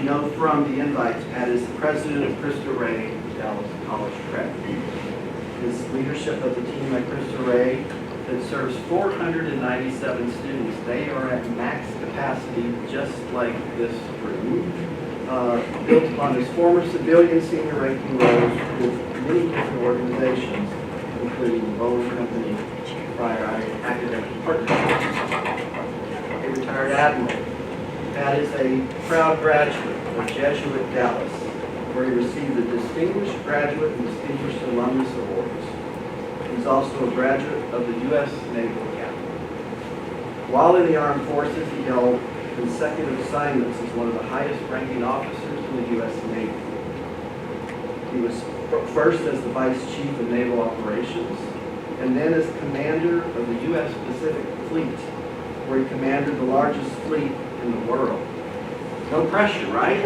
know from the invites, Pat is the president of Cristo Dallas College Prep. His leadership of the team at Cristo that serves 497 students. They are at max capacity, just like this room, built upon his former civilian senior ranking roles with many different organizations, including the Bowling Company, prior academic partnerships. A retired admiral. Pat is a proud graduate of Jesuit Dallas, where he received the Distinguished Graduate and Distinguished Alumnus Awards. He's also a graduate of the U.S. Naval Academy. While in the Armed Forces, he held consecutive assignments as one of the highest ranking officers in the U.S. Navy. He was first as the Vice Chief of Naval Operations, and then as commander of the U.S. Pacific Fleet, where he commanded the largest fleet in the world. No pressure, right?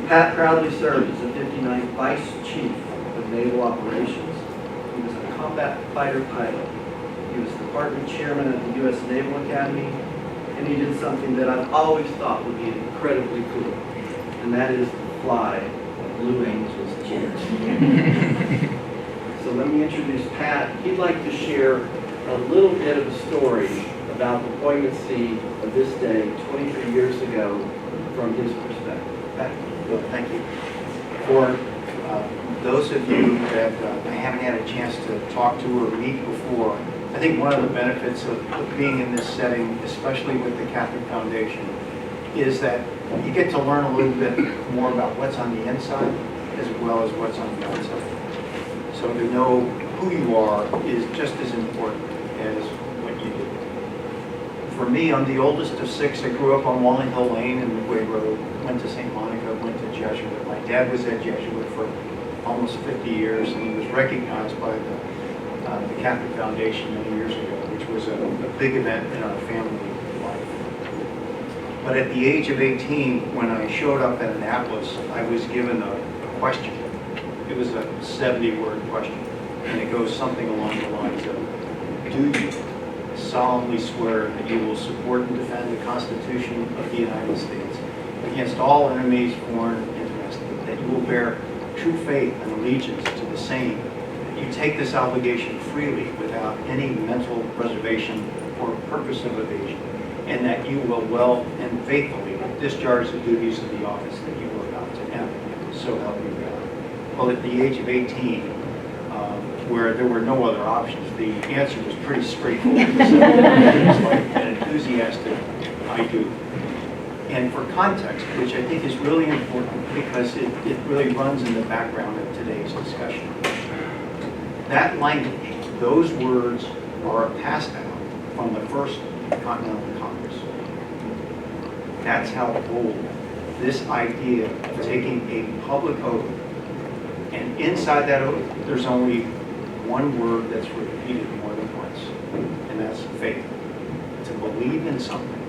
Pat proudly served as the 59th Vice Chief of Naval Operations. He was a combat fighter pilot. He was department chairman at the U.S. Naval Academy, and he did something that I've always thought would be incredibly cool, and that is to fly a Blue Angels jet. So let me introduce Pat. He'd like to share a little bit of a story about the poignancy of this day 23 years ago from his perspective. Pat? Well, thank you. For those of you that I haven't had a chance to talk to or meet before, I think one of the benefits of being in this setting, especially with the Catholic Foundation, is that you get to learn a little bit more about what's on the inside as well as what's on the outside. So to know who you are is just as important as what you do. For me, I'm the oldest of six. I grew up on Walling Hill Lane in Midway Road, went to St. Monica, went to Jesuit. My dad was at Jesuit for almost 50 years, and he was recognized by the Catholic Foundation many years ago, which was a big event in our family life. But at the age of 18, when I showed up at Annapolis, I was given a question. It was a 70-word question, and it goes something along the lines of, do you solemnly swear that you will support and defend the Constitution of the United States against all enemies, foreign and domestic, that you will bear true faith and allegiance to the same, that you take this obligation freely without any mental reservation or purpose of evasion, and that you will well and faithfully discharge the duties of the office that you are about to enter. So help you God. Well, at the age of 18, where there were no other options, the answer was pretty straightforward. So it was like an enthusiastic, I do. And for context, which I think is really important because it really runs in the background of today's discussion. That language, those words are passed down from the First Continental Congress. That's how bold this idea of taking a public oath, and inside that oath, there's only one word that's repeated more than once, and that's faith. To believe in something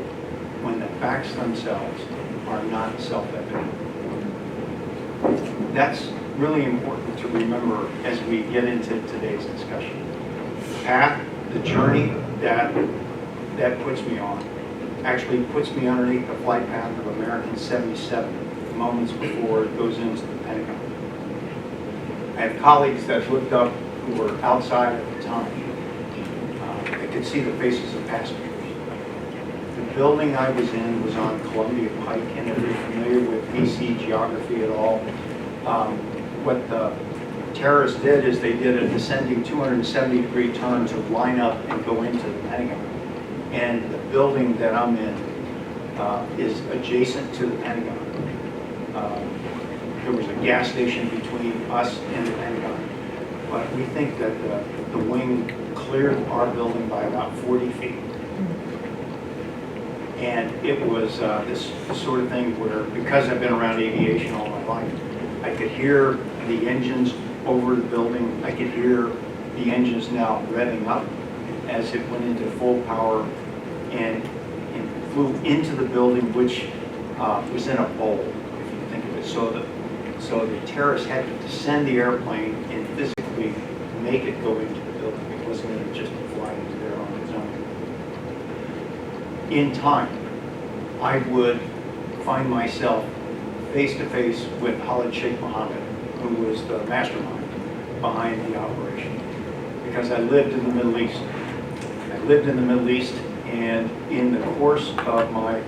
when the facts themselves are not self-evident. That's really important to remember as we get into today's discussion. The path, the journey that puts me on, actually puts me underneath the flight path of American 77 moments before it goes into the Pentagon. I have colleagues that looked up who were outside at the time. They could see the faces of passengers. The building I was in was on Columbia Pike, and if you're familiar with DC geography at all, what the terrorists did is they did a descending 270-degree turn to line up and go into the Pentagon. And the building that I'm in is adjacent to the Pentagon. There was a gas station between us and the Pentagon. But we think that the wing cleared our building by about 40 feet. And it was this sort of thing where, because I've been around aviation all my life, I could hear the engines over the building. I could hear the engines now revving up as it went into full power and flew into the building, which was in a bowl, if you think of it. So the terrorists had to descend the airplane and physically make it go into the building. It wasn't going to just fly into there on its own. In time, I would find myself face to face with Khalid Sheikh Mohammed, who was the mastermind behind the operation, because I lived in the Middle East. And in the course of my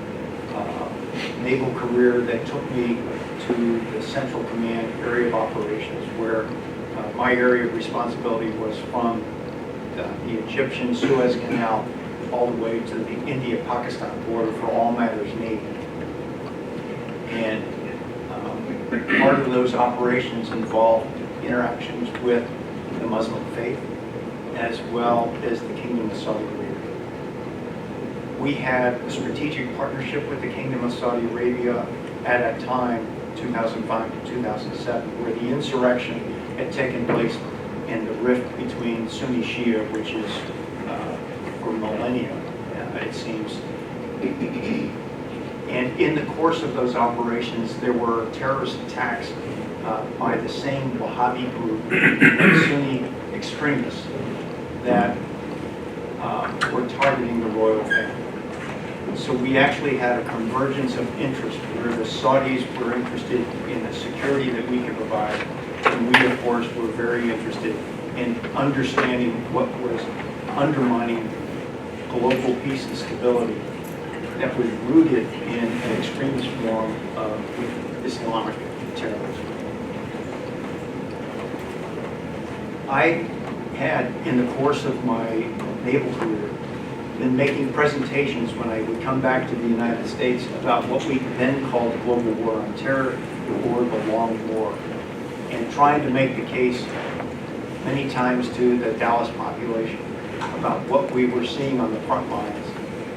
naval career that took me to the Central Command area of operations, where my area of responsibility was from the Egyptian Suez Canal all the way to the India-Pakistan border for all matters Navy. And part of those operations involved interactions with the Muslim faith as well as the Kingdom of Saudi Arabia. We had a strategic partnership with the Kingdom of Saudi Arabia at that time, 2005 to 2007, where the insurrection had taken place and the rift between Sunni Shia, which is for millennia, it seems. And in the course of those operations, there were terrorist attacks by the same Wahhabi group of Sunni extremists that were targeting the royal family. So we actually had a convergence of interest where the Saudis were interested in the security that we could provide, and we, of course, were very interested in understanding what was undermining global peace and stability that was rooted in an extremist form of Islamic terrorism. I had, in the course of my naval career, been making presentations when I would come back to the United States about what we then called the global war on terror, or the long war, and trying to make the case many times to the Dallas population about what we were seeing on the front lines,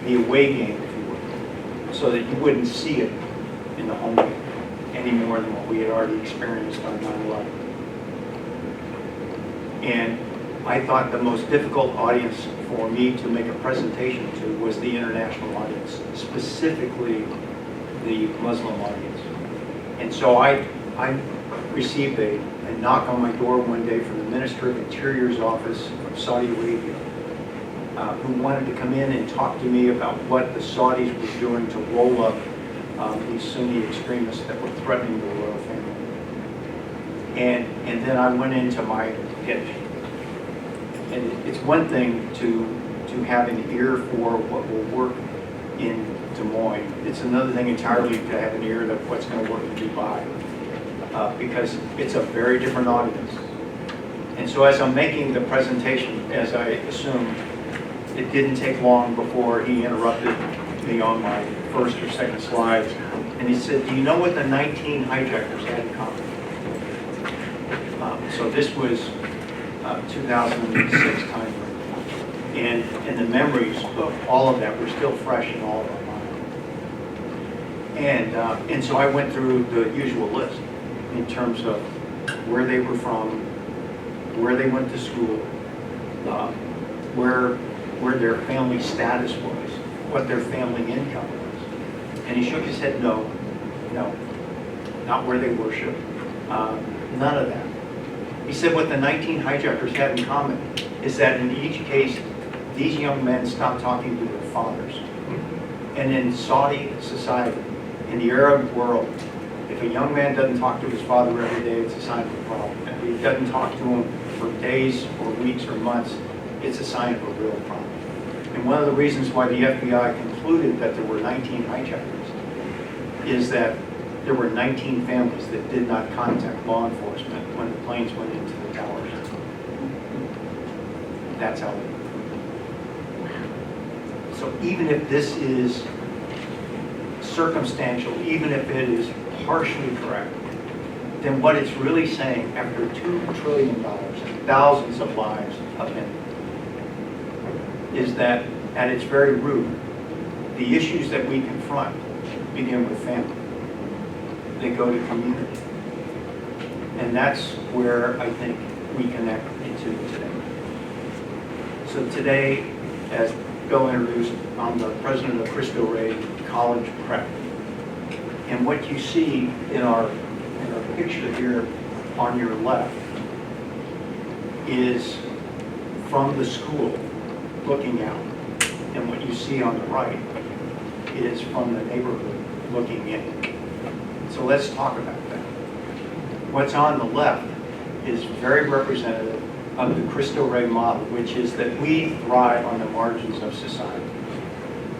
the away game, if you will, so that you wouldn't see it in the home game any more than what we had already experienced on 9/11. And I thought the most difficult audience for me to make a presentation to was the international audience, specifically the Muslim audience. And so I received a knock on my door one day from the Minister of Interior's office of Saudi Arabia, who wanted to come in and talk to me about what the Saudis were doing to roll up these Sunni extremists that were threatening the royal family. And then I went into my pitch. And it's one thing to have an ear for what will work in Des Moines. It's another thing entirely to have an ear to what's going to work in Dubai, because it's a very different audience. And so as I'm making the presentation, as I assumed, it didn't take long before he interrupted me on my first or second slide. And he said, "Do you know what the 19 hijackers had in common?" So this was 2006 time. And the memories of all of that were still fresh in all of our minds. And so I went through the usual list in terms of where they were from, where they went to school, where their family status was, what their family income was. And he shook his head, no, not where they worship, none of that. He said what the 19 hijackers had in common is that in each case, these young men stopped talking to their fathers. And in Saudi society, in the Arab world, if a young man doesn't talk to his father every day, it's a sign of a problem. If he doesn't talk to him for days or weeks or months, it's a sign of a real problem. And one of the reasons why the FBI concluded that there were 19 hijackers is that there were 19 families that did not contact law enforcement when the planes went into the towers. That's how they. So even if this is circumstantial, even if it is partially correct, then what it's really saying after $2 trillion and thousands of lives upended is that at its very root, the issues that we confront begin with family. They go to community. And that's where I think we connect into today. So today, as Bill introduced, I'm the president of Cristo College Prep. And what you see in our picture here on your left is from the school looking out. And what you see on the right is from the neighborhood looking in. So let's talk about that. What's on the left is very representative of the Cristo Rey model, which is that we thrive on the margins of society.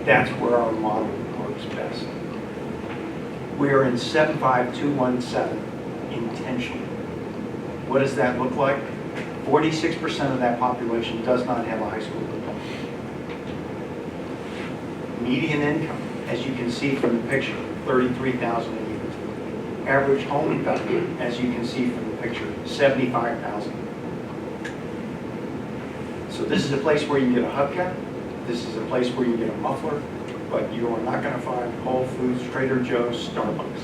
That's where our model works best. We are in 75217 intentionally. What does that look like? 46% of that population does not have a high school diploma. Median income, as you can see from the picture, $33,000 a year. Average home value, as you can see from the picture, $75,000. So this is a place where you can get a hubcap. This is a place where you can get a muffler, but you are not going to find Whole Foods, Trader Joe's, Starbucks.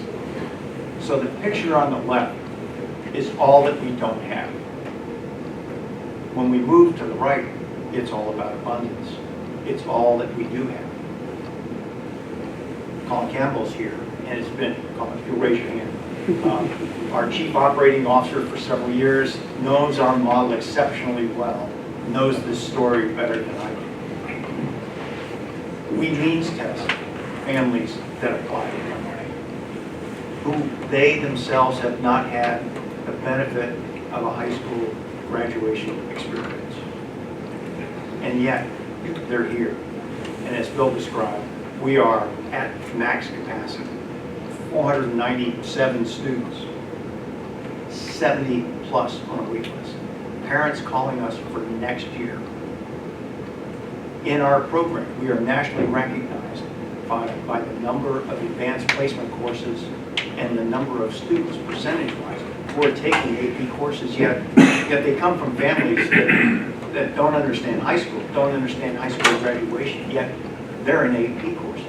So the picture on the left is all that we don't have. When we move to the right, it's all about abundance. It's all that we do have. Colin Campbell's here, and it's been, Colin, if you'll raise your hand. Our chief operating officer for several years knows our model exceptionally well, knows this story better than I do. We means test families that apply to MRA, who they themselves have not had the benefit of a high school graduation experience. And yet, they're here. And as Bill described, we are at max capacity. 497 students, 70 plus on a wait list. Parents calling us for next year. In our program, we are nationally recognized by the number of advanced placement courses and the number of students percentage-wise who are taking AP courses, yet they come from families that don't understand high school, don't understand high school graduation, yet they're in AP courses.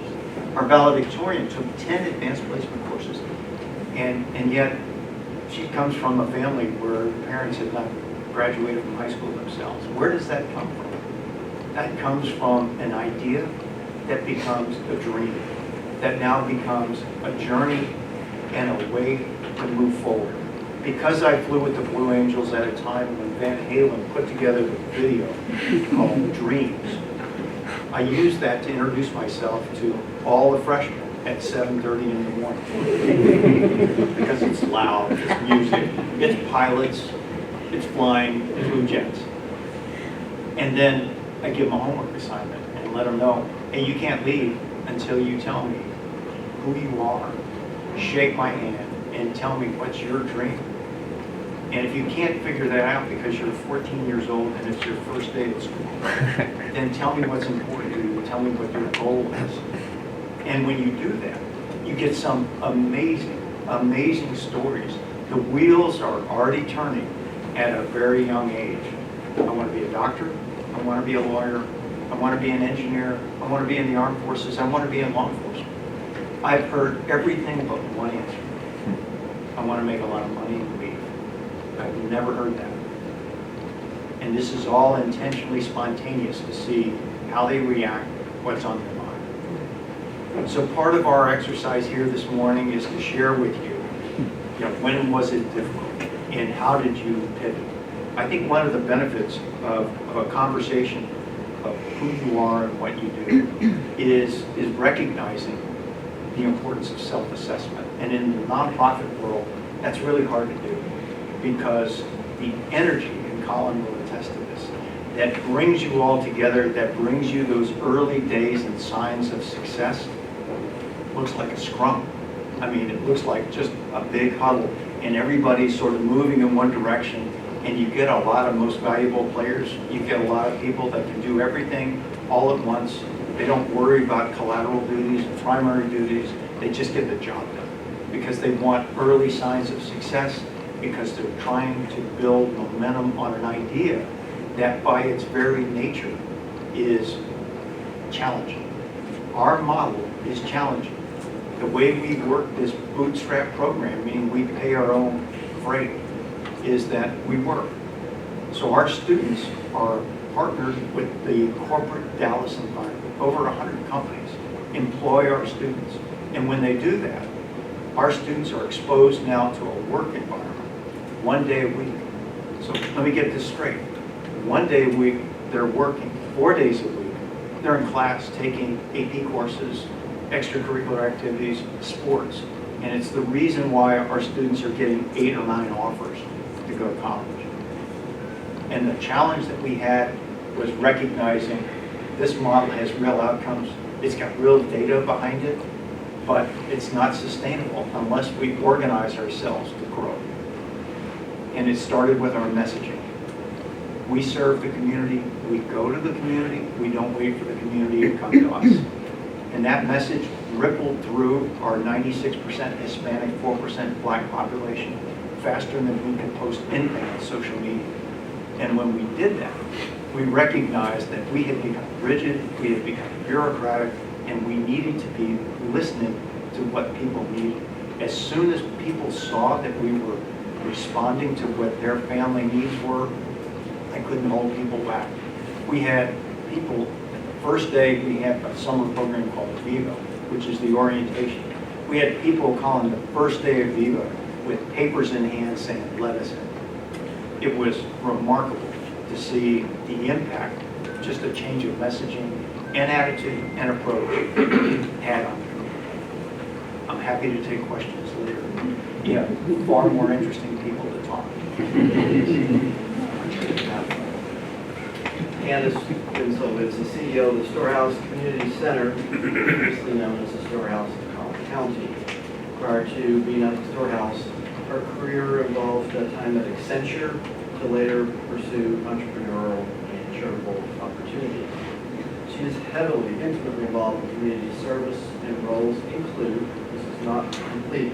Our valedictorian took 10 advanced placement courses, and yet she comes from a family where parents have not graduated from high school themselves. Where does that come from? That comes from an idea that becomes a dream, that now becomes a journey and a way to move forward. Because I flew with the Blue Angels at a time when Van Halen put together the video called Dreams, I used that to introduce myself to all the freshmen at 7:30 in the morning. Because it's loud, it's music, it's pilots, it's flying Blue Jets. And then I give them a homework assignment and let them know, hey, you can't leave until you tell me who you are, shake my hand, and tell me what's your dream. And if you can't figure that out because you're 14 years old and it's your first day at school, then tell me what's important to you, tell me what your goal is. And when you do that, you get some amazing, amazing stories. The wheels are already turning at a very young age. I want to be a doctor, I want to be a lawyer, I want to be an engineer, I want to be in the armed forces, I want to be in law enforcement. I've heard everything but one answer. I want to make a lot of money and leave. I've never heard that. And this is all intentionally spontaneous to see how they react, what's on their mind. So part of our exercise here this morning is to share with you, when was it difficult and how did you pivot? I think one of the benefits of a conversation of who you are and what you do is recognizing the importance of self-assessment. And in the nonprofit world, that's really hard to do because the energy, and Colin will attest to this, that brings you all together, that brings you those early days and signs of success, looks like a scrum. I mean, it looks like just a big huddle and everybody's sort of moving in one direction, and you get a lot of most valuable players. You get a lot of people that can do everything all at once. They don't worry about collateral duties and primary duties. They just get the job done because they want early signs of success, because they're trying to build momentum on an idea that by its very nature is challenging. Our model is challenging. The way we work this bootstrap program, meaning we pay our own freight, is that we work. So our students are partnered with the corporate Dallas environment. Over 100 companies employ our students. And when they do that, our students are exposed now to a work environment 1 day a week. So let me get this straight. 1 day a week, they're working. 4 days a week, they're in class taking AP courses extracurricular activities, sports. And it's the reason why our students are getting 8 or 9 offers to go to college. And the challenge that we had was recognizing this model has real outcomes. It's got real data behind it, but it's not sustainable unless we organize ourselves to grow. And it started with our messaging. We serve the community, we go to the community, we don't wait for the community to come to us. And that message rippled through our 96% Hispanic, 4% Black population faster than we could post anything on social media. And when we did that, we recognized that we had become rigid, we had become bureaucratic, and we needed to be listening to what people needed. As soon as people saw that we were responding to what their family needs were, I couldn't hold people back. We had people, the first day we had a summer program called Viva, which is the orientation. We had people calling the first day of Viva with papers in hand saying, let us in. It was remarkable to see the impact, just a change of messaging and attitude and approach had on the community. I'm happy to take questions later. Yeah, far more interesting people to talk to. Candace Winslow is the CEO of the Storehouse Community Center, previously known as the Storehouse of Collin County. Prior to being at the Storehouse, her career involved a time at Accenture to later pursue entrepreneurial and charitable opportunities. She is heavily, intimately involved in community service, and roles include, this is not complete,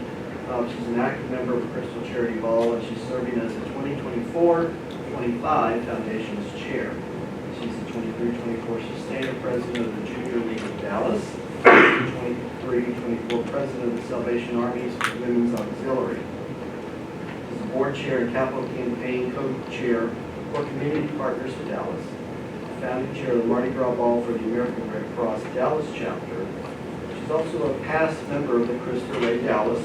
she's an active member of the Cristo Charity Ball, and she's serving as the 2024-25 Foundation's chair. She's the 23-24 Sustainer President of the Junior League of Dallas, 23-24 President of the Salvation Army's Women's Auxiliary. She's the board chair and capital campaign co-chair for Community Partners of Dallas, founding chair of the Mardi Gras Ball for the American Red Cross Dallas chapter. She's also a past member of the Cristo Rey Dallas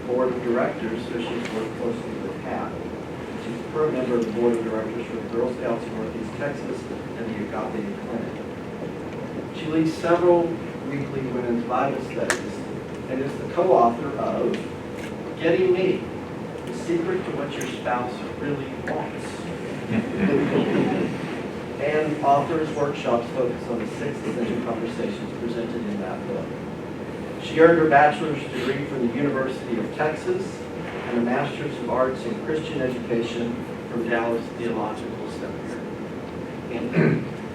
Board of Directors, so she's worked closely with Pat. She's a current member of the Board of Directors for the Girl Scouts of Northeast Texas and the Agape Clinic. She leads several weekly women's Bible studies and is the co-author of Getting Me, The Secret to What Your Spouse Really Wants. And offers workshops focused on the 6 essential conversations presented in that book. She earned her bachelor's degree from the University of Texas and a master's of arts in Christian education from Dallas Theological Seminary.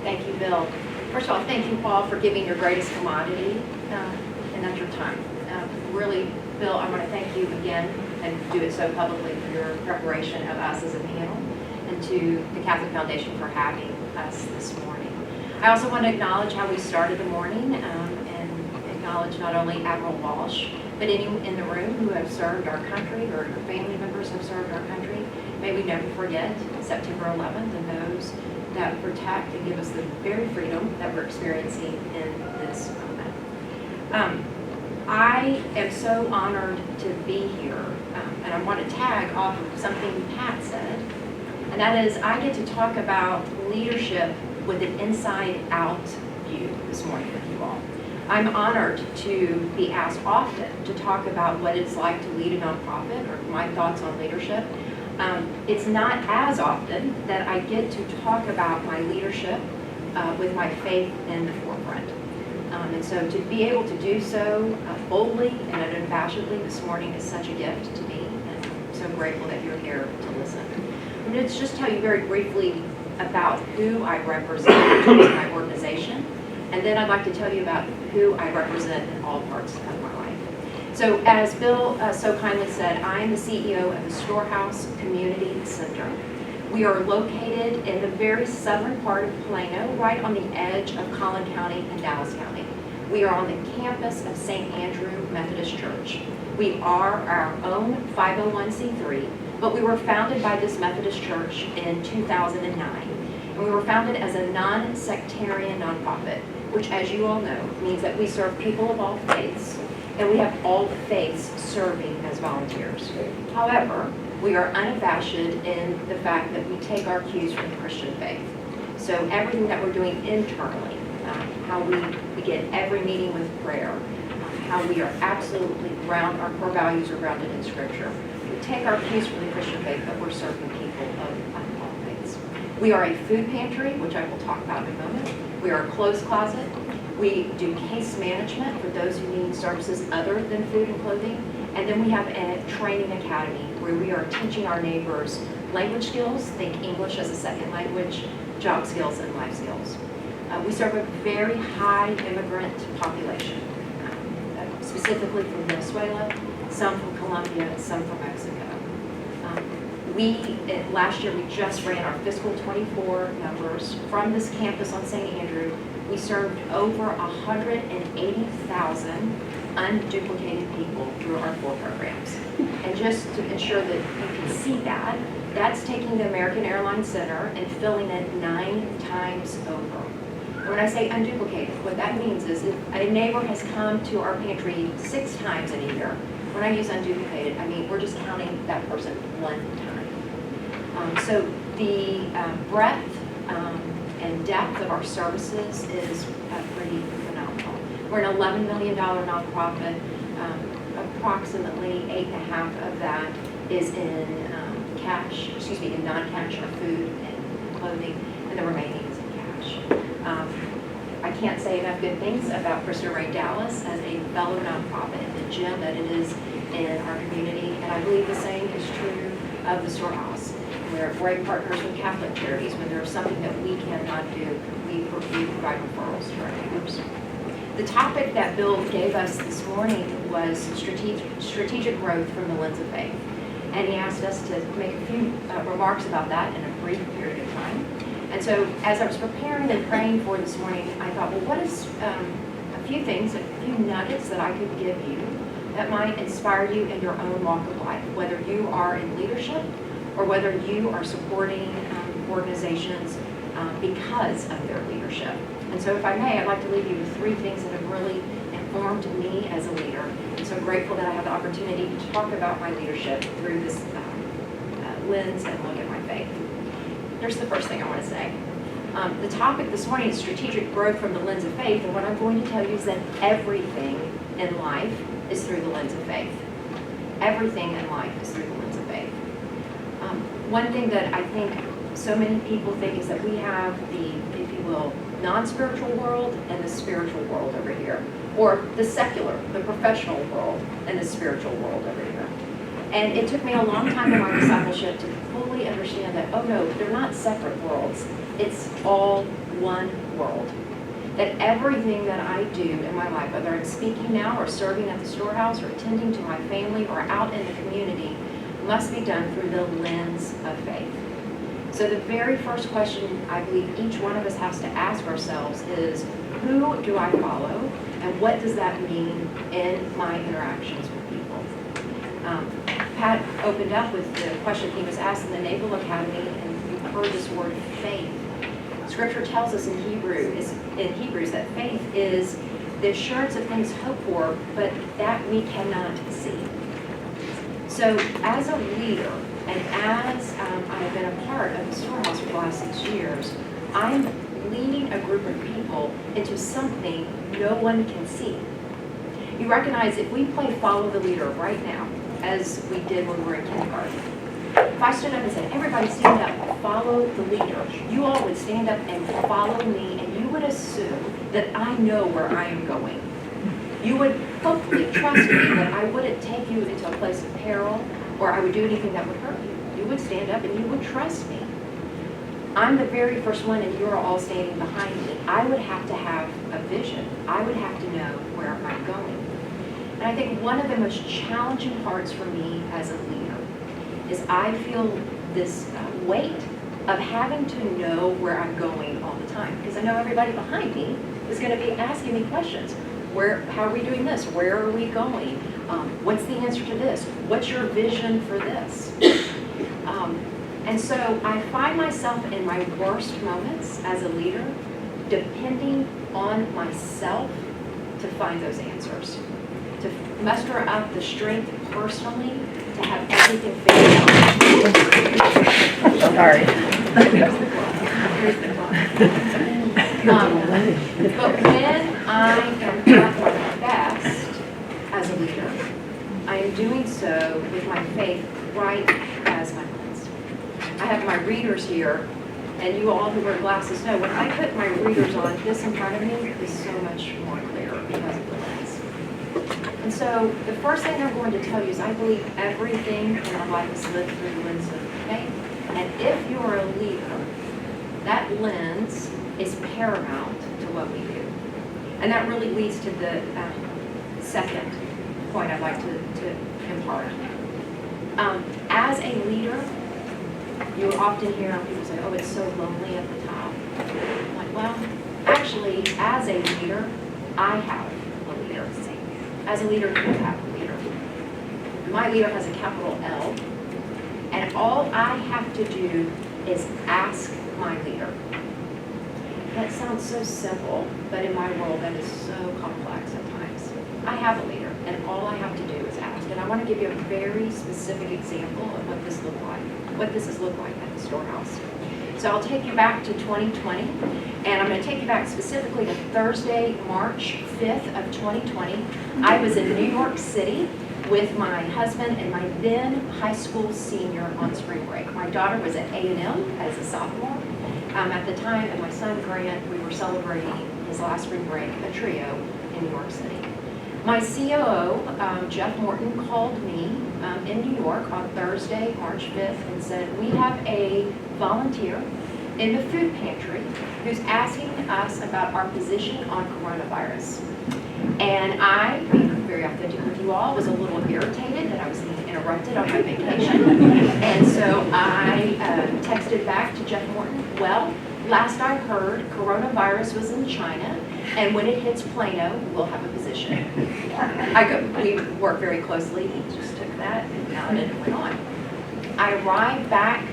Thank you, Bill. First of all, thank you, Paul, for giving your greatest commodity, and that's your time. Really, Bill, I want to thank you again and do it so publicly for your preparation of us as a panel, and to the Catholic Foundation for having us this morning. I also want to acknowledge how we started the morning, and acknowledge not only Admiral Walsh, but anyone in the room who have served our country or your family members have served our country. May we never forget September 11th and those that protect and give us the very freedom that we're experiencing in this moment. I am so honored to be here, and I want to tag off of something Pat said, and that is I get to talk about leadership with an inside-out view this morning with you all. I'm honored to be asked often to talk about what it's like to lead a nonprofit or my thoughts on leadership. It's not as often that I get to talk about my leadership with my faith in the forefront. And so to be able to do so boldly and unabashedly this morning is such a gift to me, and I'm so grateful that you're here to listen. I'm going to just tell you very briefly about who I represent in my organization, and then I'd like to tell you about who I represent in all parts of my life. So as Bill so kindly said, I am the CEO of the Storehouse Community Center. We are located in the very southern part of Plano, right on the edge of Collin County and Dallas County. We are on the campus of St. Andrew Methodist Church. We are our own 501c3, but we were founded by this Methodist Church in 2009. And we were founded as a non-sectarian nonprofit, which, as you all know, means that we serve people of all faiths, and we have all faiths serving as volunteers. However, we are unabashed in the fact that we take our cues from the Christian faith. So everything that we're doing internally, how we begin every meeting with prayer, how we are absolutely our core values are grounded in Scripture. We take our cues from the Christian faith, but we're serving people of all faiths. We are a food pantry, which I will talk about in a moment. We are a clothes closet. We do case management for those who need services other than food and clothing. And then we have a training academy where we are teaching our neighbors language skills, think English as a second language, job skills, and life skills. We serve a very high immigrant population, specifically from Venezuela, some from Colombia, some from Mexico. Last year, we just ran our fiscal 24 numbers. From this campus on St. Andrew, we served over 180,000 unduplicated people through our 4 programs. And just to ensure that you can see that, that's taking the American Airlines Center and filling it 9 times over. And when I say unduplicated, what that means is if a neighbor has come to our pantry 6 times in a year, when I use unduplicated, I mean we're just counting that person 1 time. So the breadth and depth of our services is pretty phenomenal. We're an $11 million nonprofit. Approximately 8.5 of that is in in non-cash or food and clothing, and the remaining is in cash. I can't say enough good things about Cristo Ray Dallas as a fellow nonprofit and the gem that it is in our community, and I believe the same is true of the Storehouse. We're great partners with Catholic Charities. When there's something that we cannot do, we provide referrals to our neighbors. The topic that Bill gave us this morning was strategic growth from the lens of faith. And he asked us to make a few remarks about that in a brief period of time. And so as I was preparing and praying for this morning, I thought, well, what is a few things, a few nuggets that I could give you that might inspire you in your own walk of life, whether you are in leadership or whether you are supporting organizations because of their leadership. And so if I may, I'd like to leave you with 3 things that have really informed me as a leader. And so I'm grateful that I have the opportunity to talk about my leadership through this lens and look at my faith. Here's the first thing I want to say. The topic this morning is strategic growth from the lens of faith, and what I'm going to tell you is that everything in life is through the lens of faith. Everything in life is through the lens of faith. One thing that I think so many people think is that we have the, if you will, non-spiritual world and the spiritual world over here, or the secular, the professional world, and the spiritual world over here. And it took me a long time in my discipleship to fully understand that, oh no, they're not separate worlds. It's all one world. That everything that I do in my life, whether I'm speaking now or serving at the Storehouse or attending to my family or out in the community, must be done through the lens of faith. So the very first question I believe each one of us has to ask ourselves is, who do I follow, and what does that mean in my interactions with people? Pat opened up with the question he was asked in the Naval Academy, and you've heard this word faith. Scripture tells us in Hebrews that faith is the assurance of things hoped for, but that we cannot see. So as a leader, and as I've been a part of the Storehouse for the last 6 years, I'm leading a group of people into something no one can see. You recognize if we play follow the leader right now, as we did when we were in kindergarten, if I stood up and said, everybody stand up, follow the leader, you all would stand up and follow me, and you would assume that I know where I am going. You would hopefully trust me that I wouldn't take you into a place of peril or I would do anything that would hurt you. You would stand up and you would trust me. I'm the very first one and you're all standing behind me. I would have to have a vision. I would have to know where I'm going. And I think one of the most challenging parts for me as a leader is I feel this weight of having to know where I'm going all the time. Because I know everybody behind me is going to be asking me questions. How are we doing this? Where are we going? What's the answer to this? What's your vision for this? And so I find myself in my worst moments as a leader depending on myself to find those answers, to muster up the strength personally to have everything figured out. Sorry. But when I am at my best, leader, I am doing so with my faith right as my lens. I have my readers here, and you all who wear glasses know when I put my readers on, this in front of me is so much more clear because of the lens. And so the first thing I'm going to tell you is I believe everything in our life is lived through the lens of faith. And if you're a leader, that lens is paramount to what we do. And that really leads to the second point I'd like to impart. As a leader, you often hear people say, oh, it's so lonely at the top. I'm like, well, actually, as a leader, I have a leader. As a leader, you have a leader. My leader has a capital L, and all I have to do is ask my leader. That sounds so simple, but in my world, that is so complex at times. I have a leader, and all I have to do is ask. And I want to give you a very specific example of what this looked like, what this has looked like at the Storehouse. So I'll take you back to 2020, and I'm going to take you back specifically to Thursday, March 5th of 2020. I was in New York City with my husband and my then high school senior on spring break. My daughter was at A&M as a sophomore. At the time, and my son Grant, we were celebrating his last spring break, a trio in New York City. My COO, Jeff Morton, called me in New York on Thursday, March 5th, and said, we have a volunteer in the food pantry who's asking us about our position on coronavirus. And I, being very authentic with you all, was a little irritated that I was being interrupted on my vacation. And so I texted back to Jeff Morton, well, last I heard, coronavirus was in China, and when it hits Plano, we'll have a position. We work very closely. He just took that and it went on. I arrived back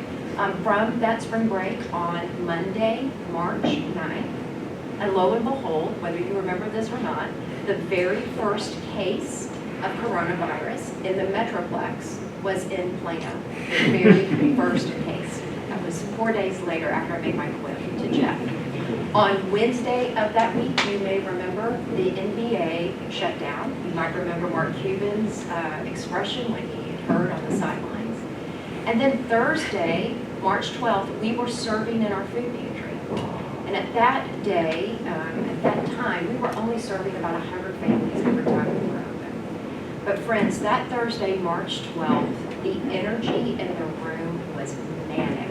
from that spring break on Monday, March 9th, and lo and behold, whether you remember this or not, the very first case of coronavirus in the Metroplex was in Plano. The very first case. That was 4 days later after I made my quip to Jeff. On Wednesday of that week, you may remember the NBA shut down. You might remember Mark Cuban's expression when he had heard on the sidelines. And then Thursday, March 12th, we were serving in our food pantry. And at that day, at that time, we were only serving about 100 families every time we were open. But friends, that Thursday, March 12th, the energy in the room was manic.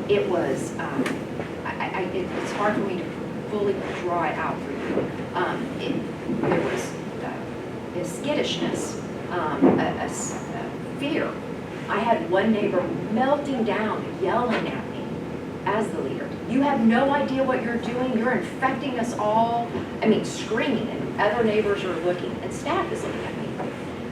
It was, it's hard for me to fully draw it out for you. There was a skittishness, a fear. I had one neighbor melting down, yelling at me as the leader. You have no idea what you're doing. You're infecting us all. I mean, screaming, and other neighbors are looking, and staff is looking at me.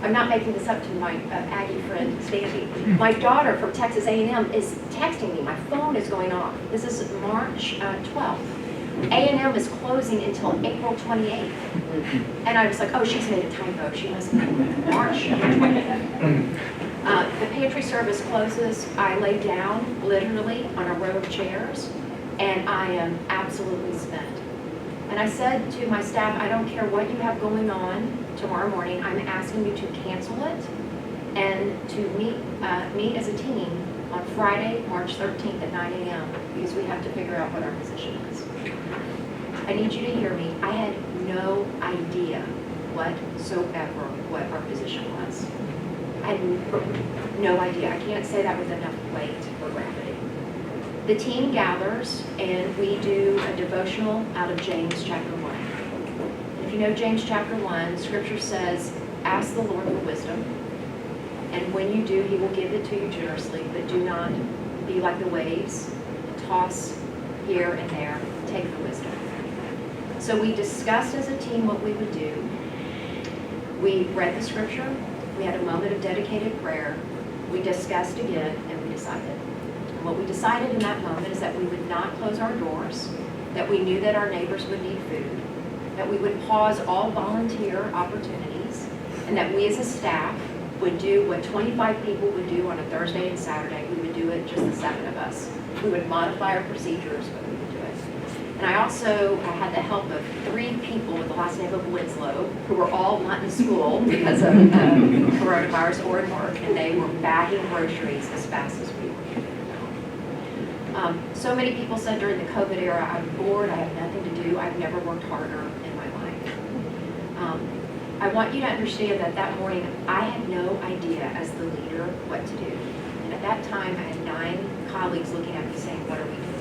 I'm not making this up to my Aggie friend, Stanley. My daughter from Texas A&M is texting me. My phone is going off. This is March 12th. A&M is closing until April 28th. And I was like, oh, she's made a typo. She must be March 28th. The pantry service closes. I lay down, literally, on a row of chairs, and I am absolutely spent. And I said to my staff, I don't care what you have going on tomorrow morning, I'm asking you to cancel it and to meet as a team on Friday, March 13th at 9 a.m. because we have to figure out what our position is. I need you to hear me. I had no idea whatsoever what our position was. I had no idea. I can't say that with enough weight or gravity. The team gathers and we do a devotional out of James chapter 1. And if you know James chapter 1, scripture says, ask the Lord for wisdom. And when you do, he will give it to you generously, but do not be like the waves, toss here and there, take the wisdom. So we discussed as a team what we would do. We read the scripture, we had a moment of dedicated prayer, we discussed again, and we decided. And what we decided in that moment is that we would not close our doors, that we knew that our neighbors would need food, that we would pause all volunteer opportunities, and that we as a staff would do what 25 people would do on a Thursday and Saturday. We would do it, just the 7 of us. We would modify our procedures, but we would do it. And I also had the help of 3 people with the last name of Winslow, who were all not in school because of coronavirus or in work, and they were bagging groceries as fast as we were. So many people said during the COVID era, I'm bored, I have nothing to do, I've never worked harder in my life. I want you to understand that that morning, I had no idea as the leader what to do. And at that time, I had 9 colleagues looking at me saying, what are we doing?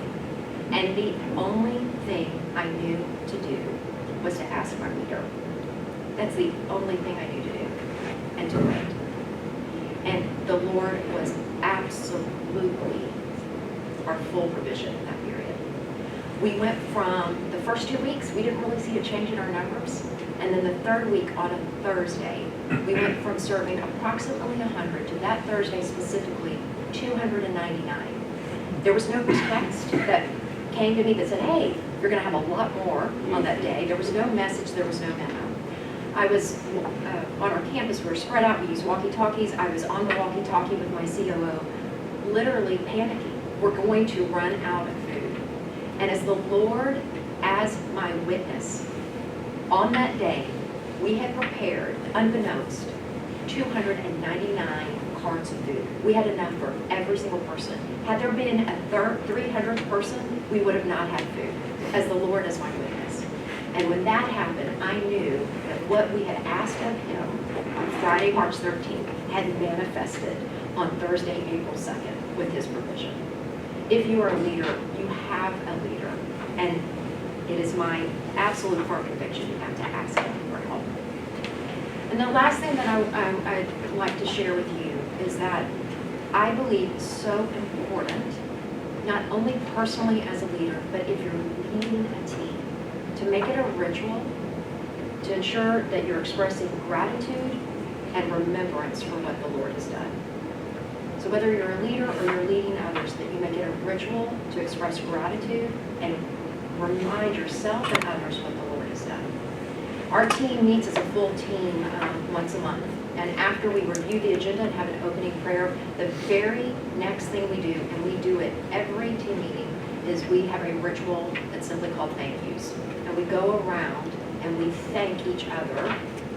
And the only thing I knew to do was to ask my leader. That's the only thing I knew to do, and to wait. And the Lord was absolutely our full provision in that period. We went from the first 2 weeks, we didn't really see a change in our numbers. And then the 3rd week on a Thursday, we went from serving approximately 100 to that Thursday specifically 299. There was no text that came to me that said, hey, you're going to have a lot more on that day. There was no message, there was no memo. I was on our campus, we were spread out, we used walkie-talkies. I was on the walkie-talkie with my COO, literally panicking. We're going to run out of food. And as the Lord, as my witness, on that day, we had prepared, unbeknownst, 299 carts of food. We had enough for every single person. Had there been a 300th person, we would have not had food, as the Lord is my witness. And when that happened, I knew that what we had asked of him on Friday, March 13th, had manifested on Thursday, April 2nd, with his provision. If you are a leader, you have a leader. And it is my absolute firm conviction you have to ask him for help. And the last thing that I'd like to share with you is that I believe it's so important, not only personally as a leader, but if you're leading a team, to make it a ritual, to ensure that you're expressing gratitude and remembrance for what the Lord has done. So whether you're a leader or you're leading others, that you make it a ritual to express gratitude and remind yourself and others what the Lord has done. Our team meets as a full team once a month. And after we review the agenda and have an opening prayer, the very next thing we do, and we do it every team meeting, is we have a ritual that's simply called thank yous. And we go around and we thank each other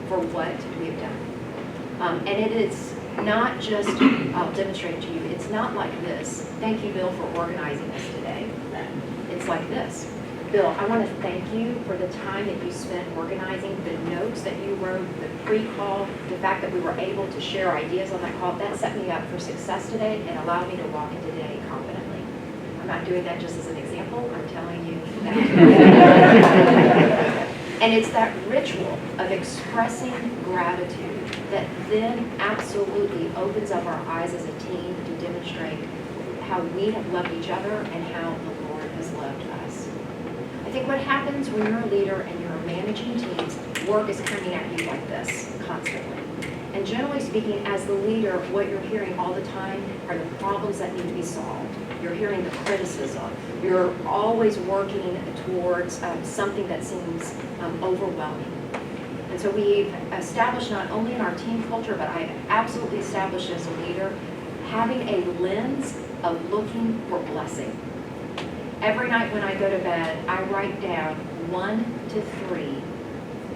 for what we have done. And it is not just, I'll demonstrate it to you, it's not like this. Thank you, Bill, for organizing this today. It's like this. Bill, I want to thank you for the time that you spent organizing, the notes that you wrote, the pre-call, the fact that we were able to share ideas on that call. That set me up for success today and allowed me to walk into today confidently. I'm not doing that just as an example. I'm telling you that. And it's that ritual of expressing gratitude that then absolutely opens up our eyes as a team to demonstrate how we have loved each other and how the Lord has loved us. I think what happens when you're a leader and you're managing teams, work is coming at you like this constantly. And generally speaking, as the leader, what you're hearing all the time are the problems that need to be solved. You're hearing the criticism. You're always working towards something that seems overwhelming. And so we've established, not only in our team culture, but I've absolutely established as a leader, having a lens of looking for blessing. Every night when I go to bed, I write down 1 to 3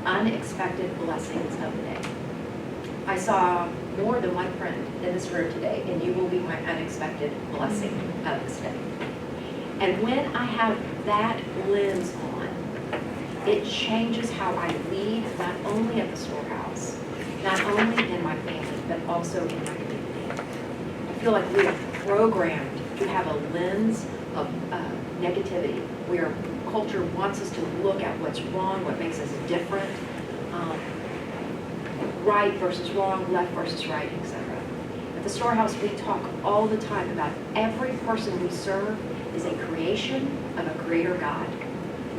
unexpected blessings of the day. I saw more than one friend in this room today, and you will be my unexpected blessing of this day. And when I have that lens on, it changes how I lead, not only at the Storehouse, not only in my family, but also in my community. I feel like we are programmed to have a lens of negativity, where culture wants us to look at what's wrong, what makes us different, right versus wrong, left versus right, etc. At the Storehouse, we talk all the time about every person we serve is a creation of a creator God.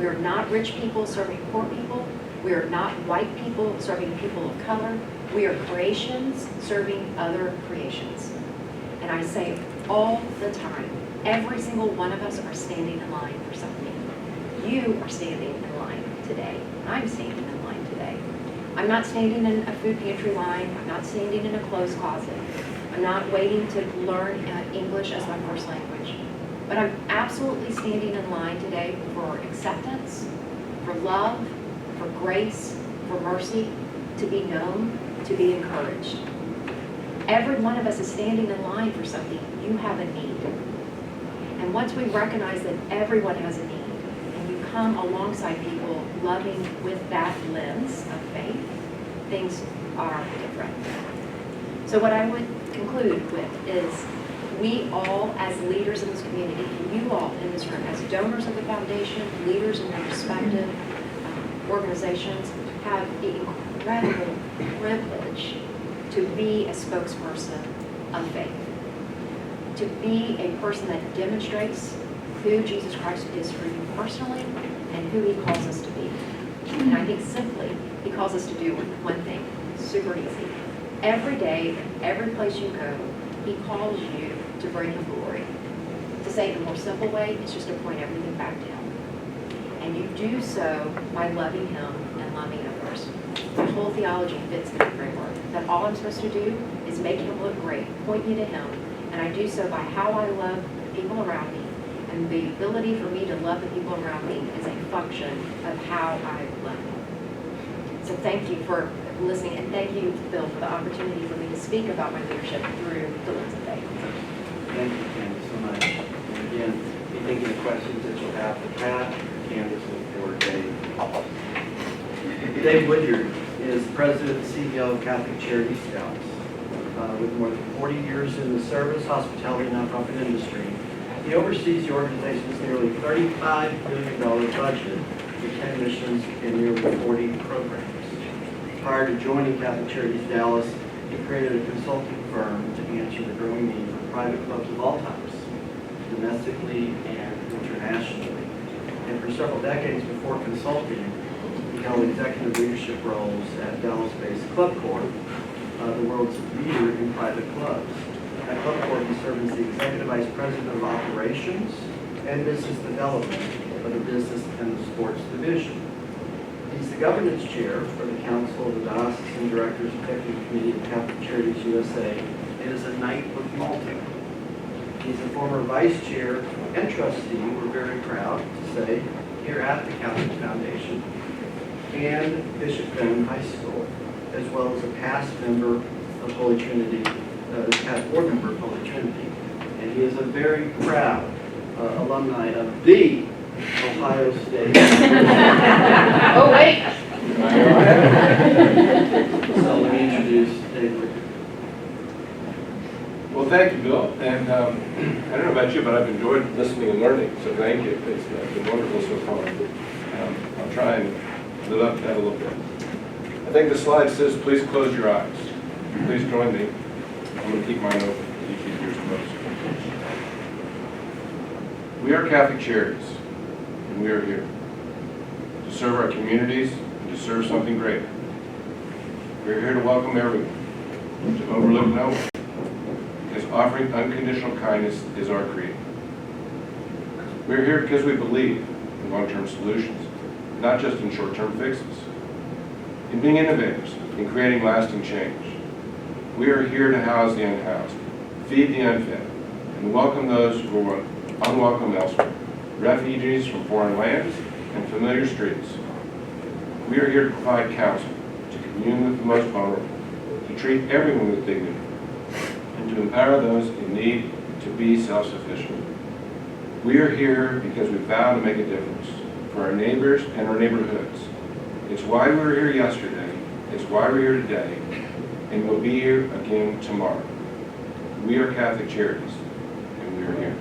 We are not rich people serving poor people. We are not white people serving people of color. We are creations serving other creations. And I say all the time, every single one of us are standing in line for something. You are standing in line today. I'm standing in line today. I'm not standing in a food pantry line. I'm not standing in a clothes closet. I'm not waiting to learn English as my first language. But I'm absolutely standing in line today for acceptance, love, for grace, for mercy, to be known, to be encouraged. Every one of us is standing in line for something. You have a need. And once we recognize that everyone has a need, and you come alongside people loving with that lens of faith, things are different. So what I would conclude with is we all, as leaders in this community, and you all in this room, as donors of the foundation, leaders in your respective organizations, have the incredible privilege to be a spokesperson of faith, to be a person that demonstrates who Jesus Christ is for you personally and who he calls us to be. And I think simply, he calls us to do one thing, super easy. Every day, every place you go, he calls you to bring him glory. To say it in a more simple way, it's just to point everything back to him. And you do so by loving him and loving others. My whole theology fits in the framework that all I'm supposed to do is make him look great, point you to him, and I do so by how I love the people around me. And the ability for me to love the people around me is a function of how I love them. So thank you for listening, and thank you, Bill, for the opportunity for me to speak about my leadership through the lens of faith. Thank you, Candace, so much. And again, be thinking of questions that you'll have for Pat, or Candace, or Dave. Dave Woodyard is President and CEO of Catholic Charities Dallas. With more than 40 years in the service, hospitality, and nonprofit industry, he oversees the organization's nearly $35 billion budget for 10 missions and nearly 40 programs. Prior to joining Catholic Charities Dallas, he created a consulting firm to answer the growing need for private clubs of all types, domestically and internationally. And for several decades before consulting, he held executive leadership roles at Dallas-based Club Corp, the world's leader in private clubs. At Club Corp, he served as the executive vice president of operations and business development of the business and the sports division. He's the governance chair for the Council of the Diocesan Directors Executive Committee of Catholic Charities USA and is a Knight of Malta. He's a former vice chair and trustee, we're very proud to say, here at the Catholic Foundation and Bishop Benham High School, as well as a past member of Holy Trinity, past board member of Holy Trinity. And he is a very proud alumni of the Ohio State. Oh, wait. So let me introduce Dave Woodyard. Well, thank you, Bill. And I don't know about you, but I've enjoyed listening and learning, so thank you. It's been wonderful so far. I'll try and live up to that a little bit. I think the slide says, please close your eyes. Please join me. I'm going to keep mine open. You keep yours closed. We are Catholic Charities, and we are here to serve our communities and to serve something greater. We're here to welcome everyone, to overlook no one, because offering unconditional kindness is our creed. We're here because we believe in long-term solutions, not just in short-term fixes. In being innovators, in creating lasting change. We are here to house the unhoused, feed the unfed, and welcome those who are unwelcome elsewhere, refugees from foreign lands and familiar streets. We are here to provide counsel, to commune with the most vulnerable, to treat everyone with dignity, and to empower those in need to be self-sufficient. We are here because we vow to make a difference for our neighbors and our neighborhoods. It's why we were here yesterday, it's why we're here today, and we'll be here again tomorrow. We are Catholic Charities, and we are here.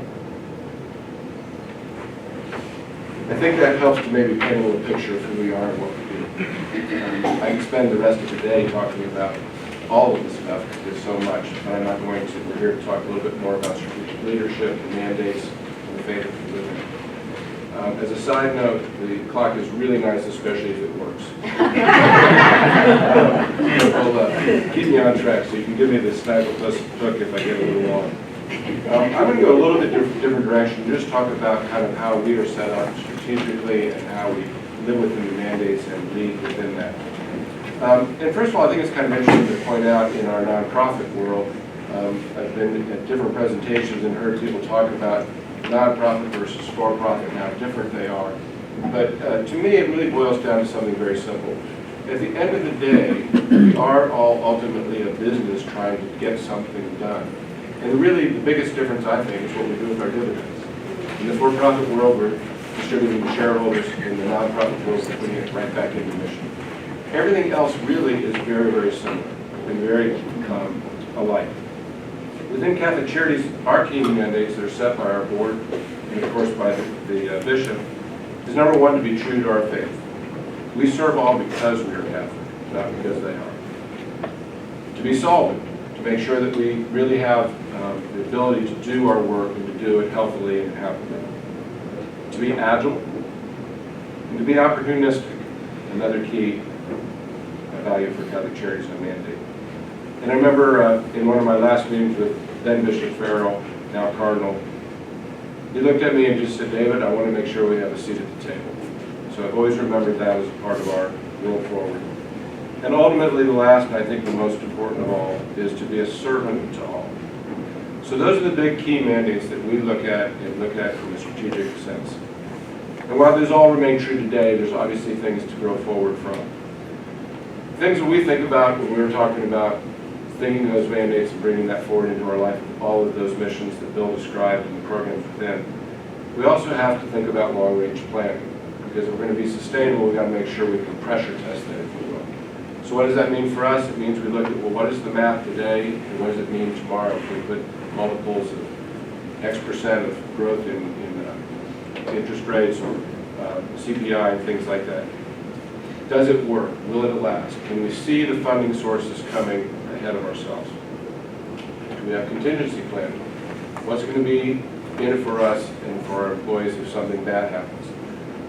I think that helps to maybe paint a little picture of who we are and what we do. I can spend the rest of the day talking about all of this stuff, because there's so much, but I'm not going to. We're here to talk a little bit more about strategic leadership, the mandates, and the faith that we live in. As a side note, the clock is really nice, especially if it works. It'll keep me on track, so you can give me the snaggle plus hook if I get a little long. I'm going to go a little bit different direction, just talk about kind of how we are set up strategically and how we live within the mandates and lead within that. And first of all, I think it's kind of interesting to point out in our nonprofit world, I've been at different presentations and heard people talk about nonprofit versus for-profit and how different they are. But to me, it really boils down to something very simple. At the end of the day, we are all ultimately a business trying to get something done. And really, the biggest difference, I think, is what we do with our dividends. In the for-profit world, we're distributing to shareholders. In the nonprofit world, we're putting it right back into mission. Everything else really is very, very similar and very alike. Within Catholic Charities, our key mandates that are set by our board, and of course by the bishop, is number one, to be true to our faith. We serve all because we are Catholic, not because they are. To be solvent, to make sure that we really have the ability to do our work and to do it healthily and happily. To be agile, and to be opportunistic, another key value for Catholic Charities and mandate. And I remember in one of my last meetings with then Bishop Farrell, now Cardinal, he looked at me and just said, David, I want to make sure we have a seat at the table. So I've always remembered that as part of our roll forward. And ultimately, the last, and I think the most important of all, is to be a servant to all. So those are the big key mandates that we look at and look at from a strategic sense. And while those all remain true today, there's obviously things to grow forward from. Things that we think about when we're talking about thinking those mandates and bringing that forward into our life, all of those missions that Bill described and the programs within, we also have to think about long-range planning. Because if we're going to be sustainable, we've got to make sure we can pressure test that, if we will. So what does that mean for us? It means we look at, well, what is the math today, and what does it mean tomorrow if we put multiples of X% of growth in interest rates or CPI and things like that. Does it work? Will it last? Can we see the funding sources coming ahead of ourselves? Do we have contingency planning? What's going to be in it for us and for our employees if something bad happens?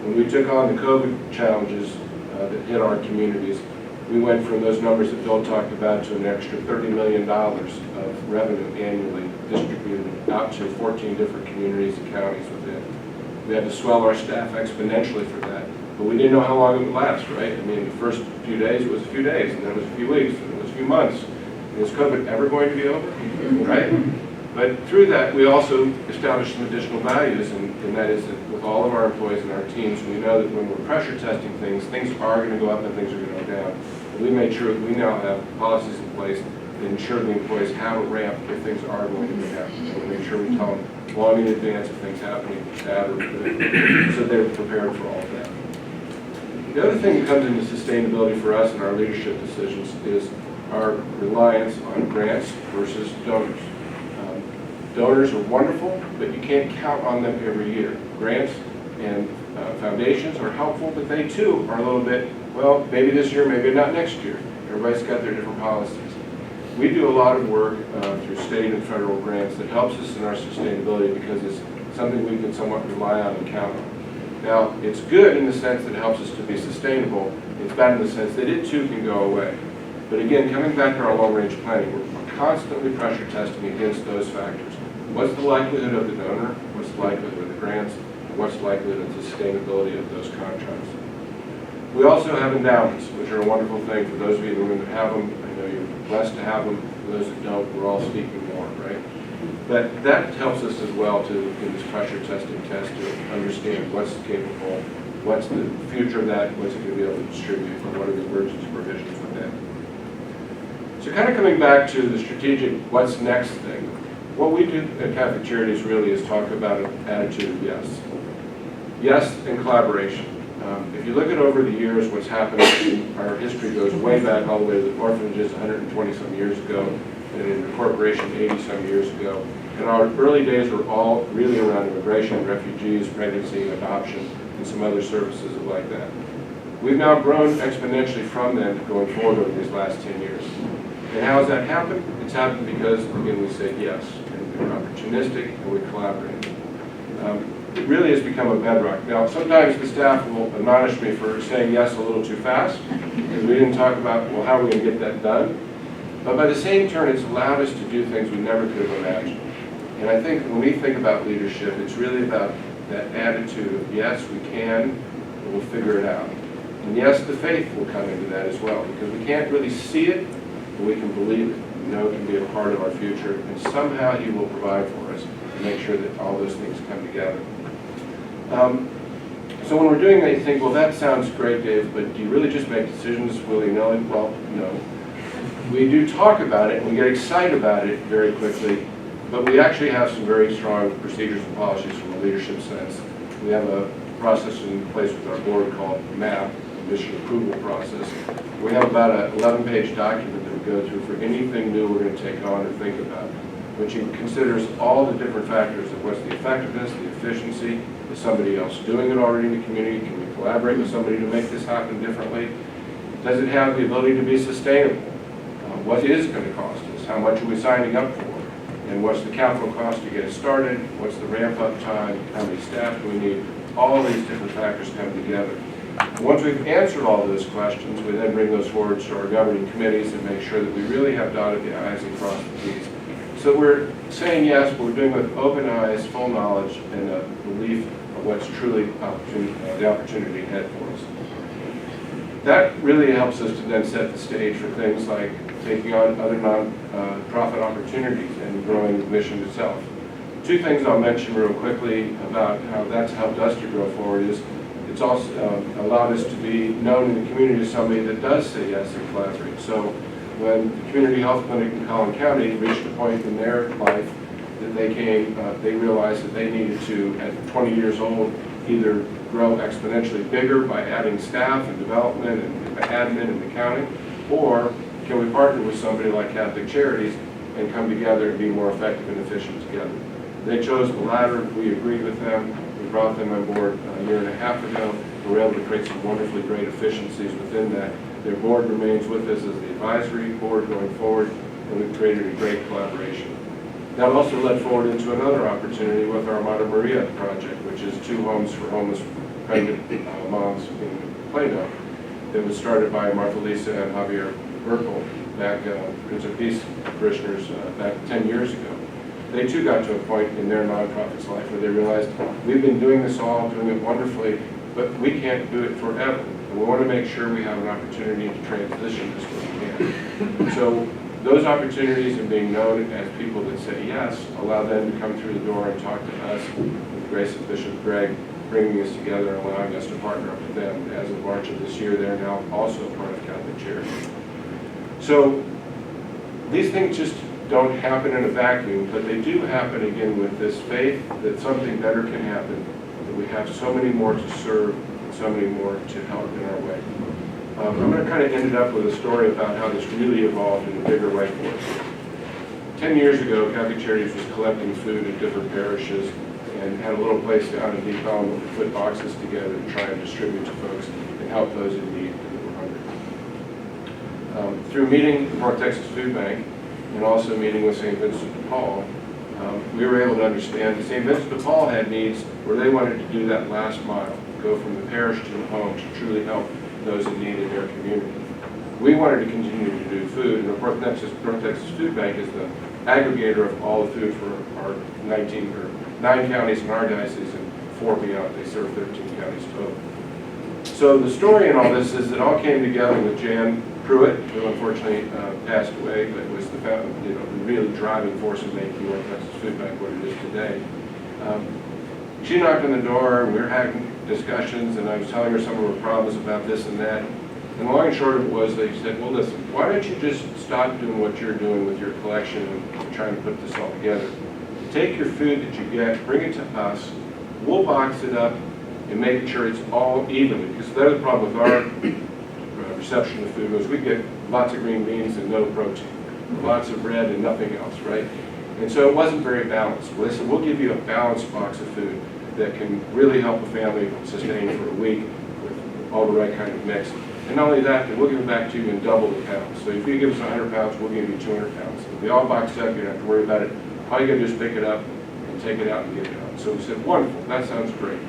When we took on the COVID challenges that hit our communities, we went from those numbers that Bill talked about to an extra $30 million of revenue annually distributed out to 14 different communities and counties within. We had to swell our staff exponentially for that. But we didn't know how long it would last, right? I mean, the first few days, it was a few days, and then it was a few weeks, and it was a few months. And is COVID ever going to be over, right? But through that, we also established some additional values, and that is that with all of our employees and our teams, we know that when we're pressure testing things, things are going to go up and things are going to go down. And we made sure that we now have policies in place that ensure the employees have a ramp if things are going to be happening. And we make sure we tell them long in advance if things happening, bad or good, so they're prepared for all of that. The other thing that comes into sustainability for us in our leadership decisions is our reliance on grants versus donors. Donors are wonderful, but you can't count on them every year. Grants and foundations are helpful, but they too are a little bit, well, maybe this year, maybe not next year. Everybody's got their different policies. We do a lot of work through state and federal grants that helps us in our sustainability because it's something we can somewhat rely on and count on. Now, it's good in the sense that it helps us to be sustainable. It's bad in the sense that it too can go away. But again, coming back to our long-range planning, we're constantly pressure testing against those factors. What's the likelihood of the donor? What's the likelihood of the grants? And what's the likelihood of the sustainability of those contracts? We also have endowments, which are a wonderful thing for those of you in the room that have them. I know you're blessed to have them. For those that don't, we're all seeking more, right? But that helps us as well to, in this pressure testing test, to understand what's capable, what's the future of that, what's it going to be able to distribute, and what are the emergency provisions within. So kind of coming back to the strategic what's next thing, what we do at Catholic Charities really is talk about an attitude of yes. Yes and collaboration. If you look at over the years what's happened, our history goes way back all the way to the orphanages 120 some years ago, and in the corporation 80 some years ago. And our early days were all really around immigration, refugees, pregnancy, adoption, and some other services like that. We've now grown exponentially from then going forward over these last 10 years. And how has that happened? It's happened because, again, we said yes, and we're opportunistic, and we collaborate. It really has become a bedrock. Now, sometimes the staff will admonish me for saying yes a little too fast, because we didn't talk about, well, how are we going to get that done? But by the same turn, it's allowed us to do things we never could have imagined. And I think when we think about leadership, it's really about that attitude of, yes, we can, and we'll figure it out. And yes, the faith will come into that as well, because we can't really see it, but we can believe it. We know it can be a part of our future, and somehow He will provide for us to make sure that all those things come together. So when we're doing that, you think, well, that sounds great, Dave, but do you really just make decisions willy-nilly? Well, no. We do talk about it, and we get excited about it very quickly, but we actually have some very strong procedures and policies from a leadership sense. We have a process in place with our board called MAP, Mission Approval Process. We have about an 11-page document that we go through for anything new we're going to take on or think about, which considers all the different factors of what's the effectiveness, the efficiency, is somebody else doing it already in the community, can we collaborate with somebody to make this happen differently? Does it have the ability to be sustainable? What is going to cost us? How much are we signing up for? And what's the capital cost to get it started? What's the ramp-up time? How many staff do we need? All these different factors come together. And once we've answered all of those questions, we then bring those forward to our governing committees and make sure that we really have dotted the i's and crossed the t's. So we're saying yes, but we're doing it with open eyes, full knowledge, and a belief of what's truly the opportunity ahead for us. That really helps us to then set the stage for things like taking on other non-profit opportunities and growing the mission itself. Two things I'll mention real quickly about how that's helped us to grow forward is it's also allowed us to be known in the community as somebody that does say yes and collaborate. So when the community health clinic in Collin County reached a point in their life that they realized that they needed to, at 20 years old, either grow exponentially bigger by adding staff and development and admin and accounting, or can we partner with somebody like Catholic Charities and come together and be more effective and efficient together? They chose the latter. We agreed with them. We brought them on board a year and a half ago. We were able to create some wonderfully great efficiencies within that. Their board remains with us as the advisory board going forward, and we've created a great collaboration. That also led forward into another opportunity with our Mata Maria project, which is 2 homes for homeless pregnant moms in Plano. That was started by Martha Lisa and Javier Merkel back, Prince of Peace parishioners back 10 years ago. They too got to a point in their nonprofit's life where they realized we've been doing this all, doing it wonderfully, but we can't do it forever. And we want to make sure we have an opportunity to transition this when we can. So those opportunities and being known as people that say yes allow them to come through the door and talk to us, with the grace of Bishop Greg, bringing us together and allowing us to partner up with them. As of March of this year, they're now also part of Catholic Charities. So these things just don't happen in a vacuum, but they do happen again with this faith that something better can happen, that we have so many more to serve and so many more to help in our way. I'm going to kind of end it up with a story about how this really evolved in a bigger way for us. 10 years ago, Catholic Charities was collecting food in different parishes and had a little place down in Deep Elm where we put boxes together to try and distribute to folks and help those in need that were hungry. Through meeting the North Texas Food Bank and also meeting with St. Vincent de Paul, we were able to understand that St. Vincent de Paul had needs where they wanted to do that last mile, go from the parish to the home to truly help those in need in their community. We wanted to continue to do food, and the North Texas Food Bank is the aggregator of all the food for our 9 counties in our diocese and 4 beyond. They serve 13 counties total. So the story in all this is it all came together with Jan Pruitt, who unfortunately passed away, but was the really driving force in making North Texas Food Bank what it is today. She knocked on the door, and we were having discussions, and I was telling her some of her problems about this and that. And the long and short of it was they said, well, listen, why don't you just stop doing what you're doing with your collection and trying to put this all together? Take your food that you get, bring it to us, we'll box it up and make sure it's all even. Because the other problem with our reception of food was we get lots of green beans and no protein, lots of bread and nothing else, right? And so it wasn't very balanced. Well, they said, we'll give you a balanced box of food that can really help a family sustain for a week with all the right kind of mix. And not only that, we'll give it back to you in double the pounds. So if you give us 100 pounds, we'll give you 200 pounds. If we all boxed up, you don't have to worry about it. All you got to do is pick it up and take it out and give it out. So we said, wonderful, that sounds great.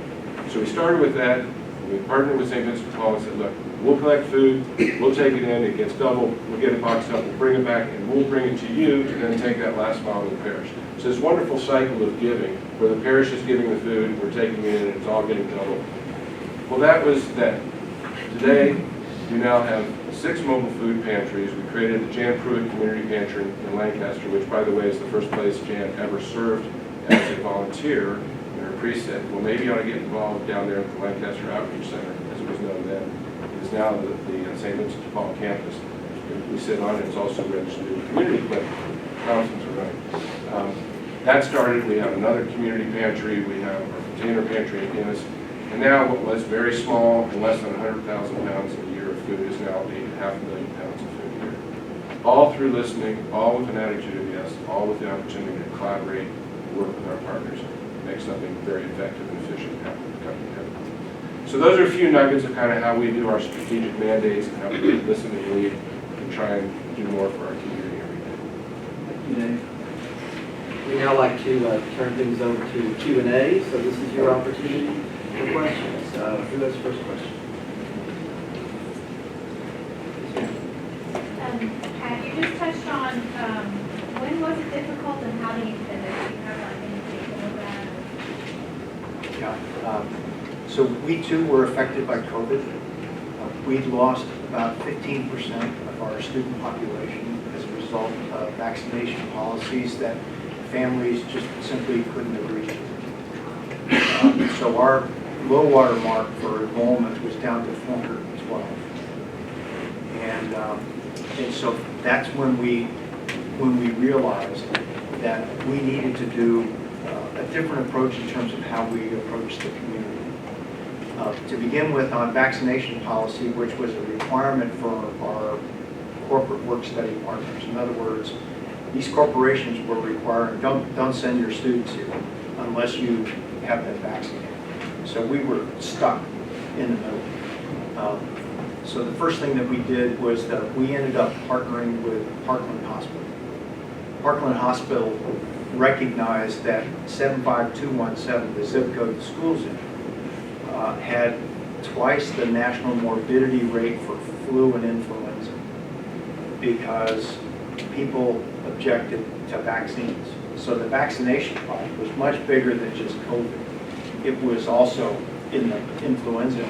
So we started with that. We partnered with St. Vincent de Paul and said, look, we'll collect food, we'll take it in, it gets doubled, we'll get it boxed up, we'll bring it back, and we'll bring it to you to then take that last mile to the parish. So this wonderful cycle of giving, where the parish is giving the food, we're taking it in, and it's all getting doubled. Well, that was that. Today, we now have 6 mobile food pantries. We created the Jan Pruitt Community Pantry in Lancaster, which, by the way, is the first place Jan ever served as a volunteer in her priest said, well, maybe you ought to get involved down there at the Lancaster Outreach Center, as it was known then. It is now the St. Vincent de Paul campus. We sit on it, it's also registered in the community clinic. Constance are right. That started, we have another community pantry, we have our container pantry at Candace, and now what was very small and less than 100,000 pounds a year of food is now 8.5 million pounds of food a year. All through listening, all with an attitude of yes, all with the opportunity to collaborate, work with our partners, make something very effective and efficient happen. So those are a few nuggets of kind of how we do our strategic mandates and how we listen and lead and try and do more for our community every day. Thank you, Dave. We now like to turn things over to Q&A, so this is your opportunity for questions. Who has the first question? Pat, you just touched on, when was it difficult and how do you finish? Do you have any example of that? Yeah. So we too were affected by COVID. We lost about 15% of our student population as a result of vaccination policies that families just simply couldn't agree to. So our low water mark for enrollment was down to 412. And so that's when we realized that we needed to do a different approach in terms of how we approach the community. To begin with, on vaccination policy, which was a requirement for our corporate work-study partners. In other words, these corporations were requiring, don't send your students here unless you have been vaccinated. So we were stuck in the middle. So the first thing that we did was that we ended up partnering with Parkland Hospital. Parkland Hospital recognized that 75217, the zip code the school's in, had twice the national morbidity rate for flu and influenza because people objected to vaccines. So the vaccination problem was much bigger than just COVID. It was also in the influenza.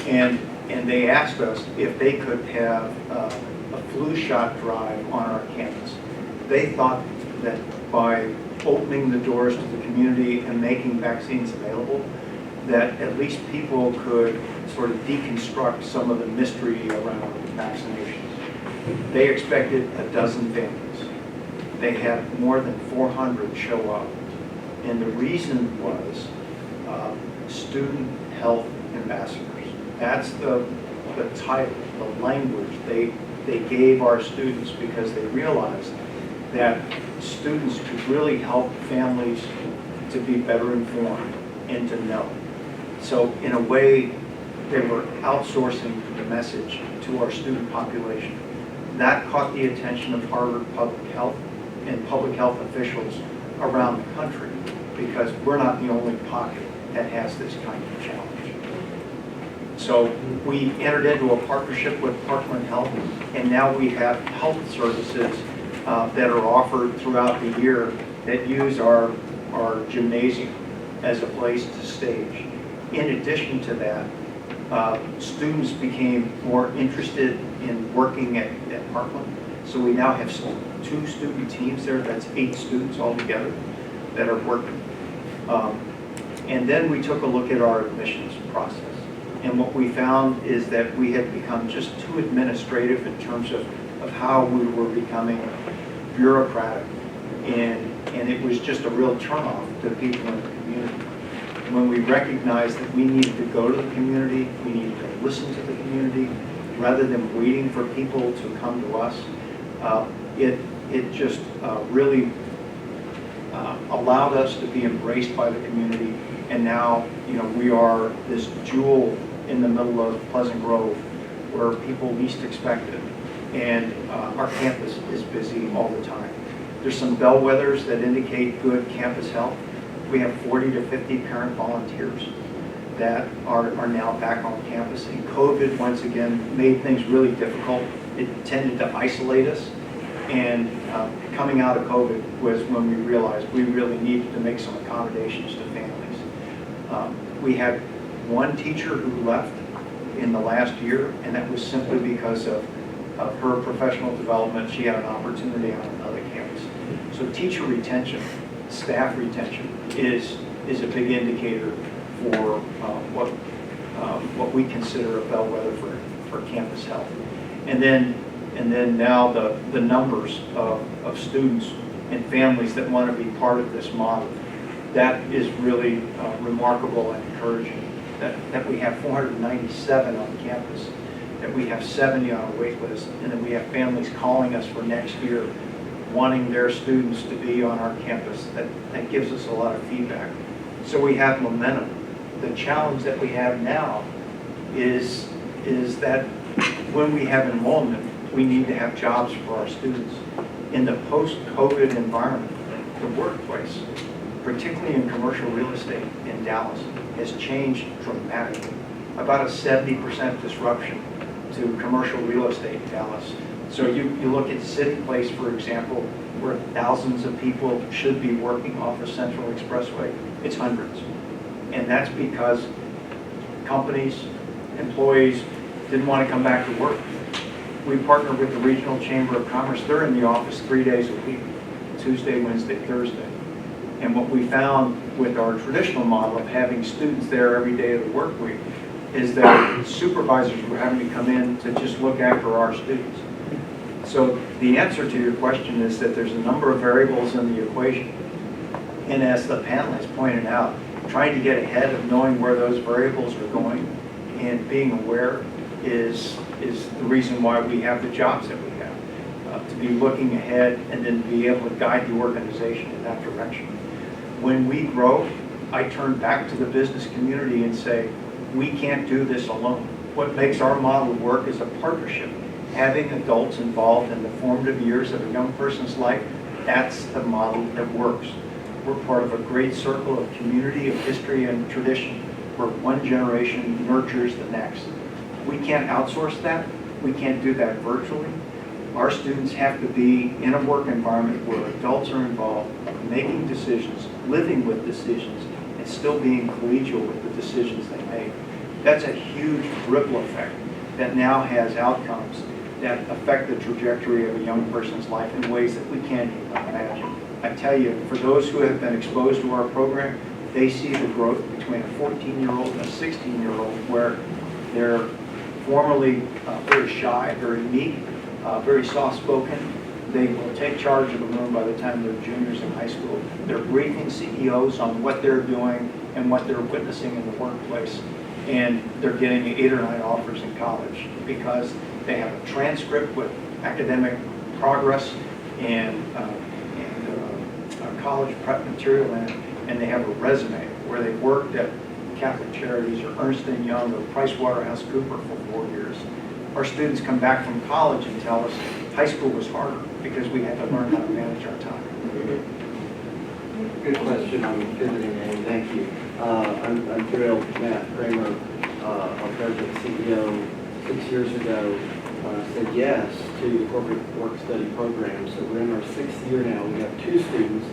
And they asked us if they could have a flu shot drive on our campus. They thought that by opening the doors to the community and making vaccines available, that at least people could sort of deconstruct some of the mystery around vaccinations. They expected a dozen families. They had more than 400 show up. And the reason was student health ambassadors. That's the title, the language they gave our students because they realized that students could really help families to be better informed and to know. So in a way, they were outsourcing the message to our student population. That caught the attention of Harvard Public Health and public health officials around the country because we're not the only pocket that has this kind of challenge. So we entered into a partnership with Parkland Health, and now we have health services that are offered throughout the year that use our gymnasium as a place to stage. In addition to that, students became more interested in working at Parkland. So we now have 2 student teams there, that's 8 students altogether that are working. And then we took a look at our admissions process. And what we found is that we had become just too administrative in terms of how we were becoming bureaucratic. And it was just a real turnoff to people in the community. When we recognized that we needed to go to the community, we needed to listen to the community, rather than waiting for people to come to us, it just really allowed us to be embraced by the community. And now, we are this jewel in the middle of Pleasant Grove where people least expect it. And our campus is busy all the time. There's some bellwethers that indicate good campus health. We have 40 to 50 parent volunteers that are now back on campus. And COVID, once again, made things really difficult. It tended to isolate us. And coming out of COVID was when we realized we really needed to make some accommodations to families. We had one teacher who left in the last year, and that was simply because of her professional development. She had an opportunity on another campus. So teacher retention staff retention is a big indicator for what we consider a bellwether for campus health. And then now the numbers of students and families that want to be part of this model. That is really remarkable and encouraging. That we have 497 on campus, that we have 70 on a wait list, and that we have families calling us for next year, wanting their students to be on our campus. That gives us a lot of feedback. So we have momentum. The challenge that we have now is that when we have enrollment, we need to have jobs for our students. In the post-COVID environment, the workplace, particularly in commercial real estate in Dallas, has changed dramatically. About a 70% disruption to commercial real estate in Dallas. So you look at City Place, for example, where thousands of people should be working off the Central Expressway. It's hundreds. And that's because companies, employees didn't want to come back to work. We partner with the Regional Chamber of Commerce. They're in the office 3 days a week, Tuesday, Wednesday, Thursday. And what we found with our traditional model of having students there every day of the work week is that supervisors were having to come in to just look after our students. So the answer to your question is that there's a number of variables in the equation. And as the panelists pointed out, trying to get ahead of knowing where those variables are going and being aware is the reason why we have the jobs that we have. To be looking ahead and then be able to guide the organization in that direction. When we grow, I turn back to the business community and say, we can't do this alone. What makes our model work is a partnership. Having adults involved in the formative years of a young person's life, that's the model that works. We're part of a great circle of community, of history and tradition, where one generation nurtures the next. We can't outsource that. We can't do that virtually. Our students have to be in a work environment where adults are involved, making decisions, living with decisions, and still being collegial with the decisions they make. That's a huge ripple effect that now has outcomes that affect the trajectory of a young person's life in ways that we can't even imagine. I tell you, for those who have been exposed to our program, they see the growth between a 14-year-old and a 16-year-old where they're formerly very shy, very meek, very soft-spoken. They will take charge of the room by the time they're juniors in high school. They're briefing CEOs on what they're doing and what they're witnessing in the workplace. And they're getting 8 or 9 offers in college because they have a transcript with academic progress and college prep material in it, and they have a resume where they worked at Catholic Charities or Ernst & Young or PricewaterhouseCoopers for 4 years. Our students come back from college and tell us high school was harder because we had to learn how to manage our time. Good question on pivoting, and thank you. I'm thrilled. Matt Kramer, our president and CEO, 6 years ago, said yes to the corporate work study program. So we're in our 6th year now. We have 2 students,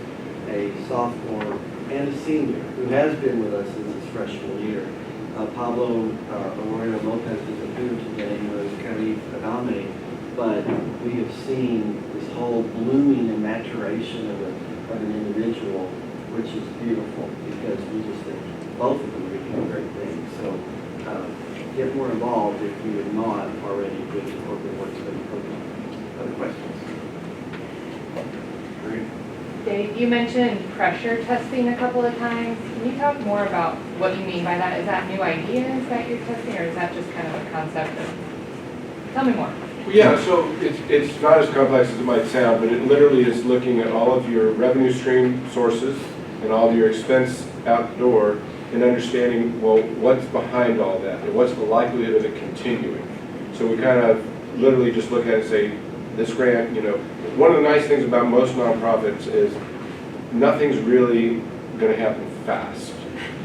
a sophomore and a senior, who has been with us since his freshman year. Pablo Arroyo Lopez isn't here today, was Caribe Adame, but we have seen this whole blooming and maturation of an individual, which is beautiful because we just think both of them are doing great things. So get more involved if you are not already with the corporate work study program. Other questions? Great. Dave, you mentioned pressure testing a couple of times. Can you talk more about what you mean by that? Is that new ideas that you're testing, or is that just kind of a concept of, tell me more. Well, yeah, so it's not as complex as it might sound, but it literally is looking at all of your revenue stream sources and all of your expense out the door and understanding, well, what's behind all that and what's the likelihood of it continuing. So we kind of literally just look at it and say, this grant, one of the nice things about most nonprofits is nothing's really going to happen fast.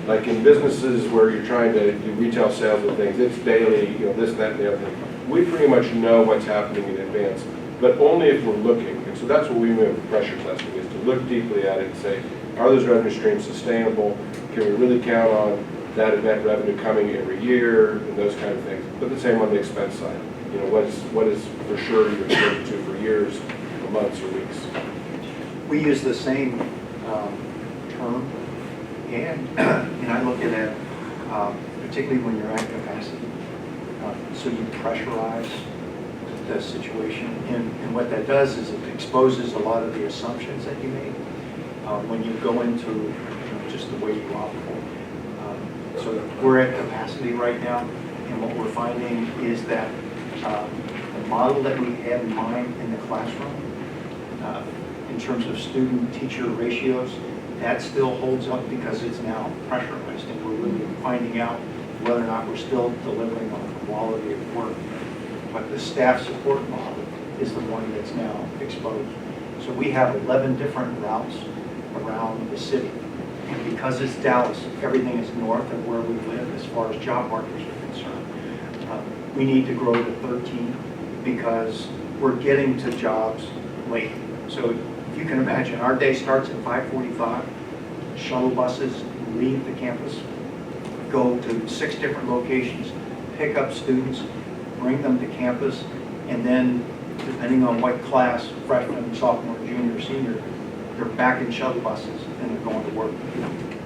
Like in businesses where you're trying to do retail sales and things, it's daily, this, that, and the other thing. We pretty much know what's happening in advance, but only if we're looking. And so that's what we mean with pressure testing, is to look deeply at it and say, are those revenue streams sustainable? Can we really count on that event revenue coming every year and those kind of things? But the same on the expense side. What is for sure you're committed to for years, or months, or weeks? We use the same term. And I look at it, particularly when you're at capacity. So you pressurize the situation. And what that does is it exposes a lot of the assumptions that you make when you go into just the way you operate. So we're at capacity right now, and what we're finding is that the model that we had in mind in the classroom, in terms of student-teacher ratios, that still holds up because it's now pressurized, and we're really finding out whether or not we're still delivering on the quality of work. But the staff support model is the one that's now exposed. So we have 11 different routes around the city. And because it's Dallas, everything is north of where we live as far as job markers are concerned. We need to grow to 13 because we're getting to jobs late. So if you can imagine, our day starts at 5:45. Shuttle buses leave the campus, go to 6 different locations, pick up students, bring them to campus, and then, depending on what class, freshman, sophomore, junior, senior, they're back in shuttle buses and they're going to work.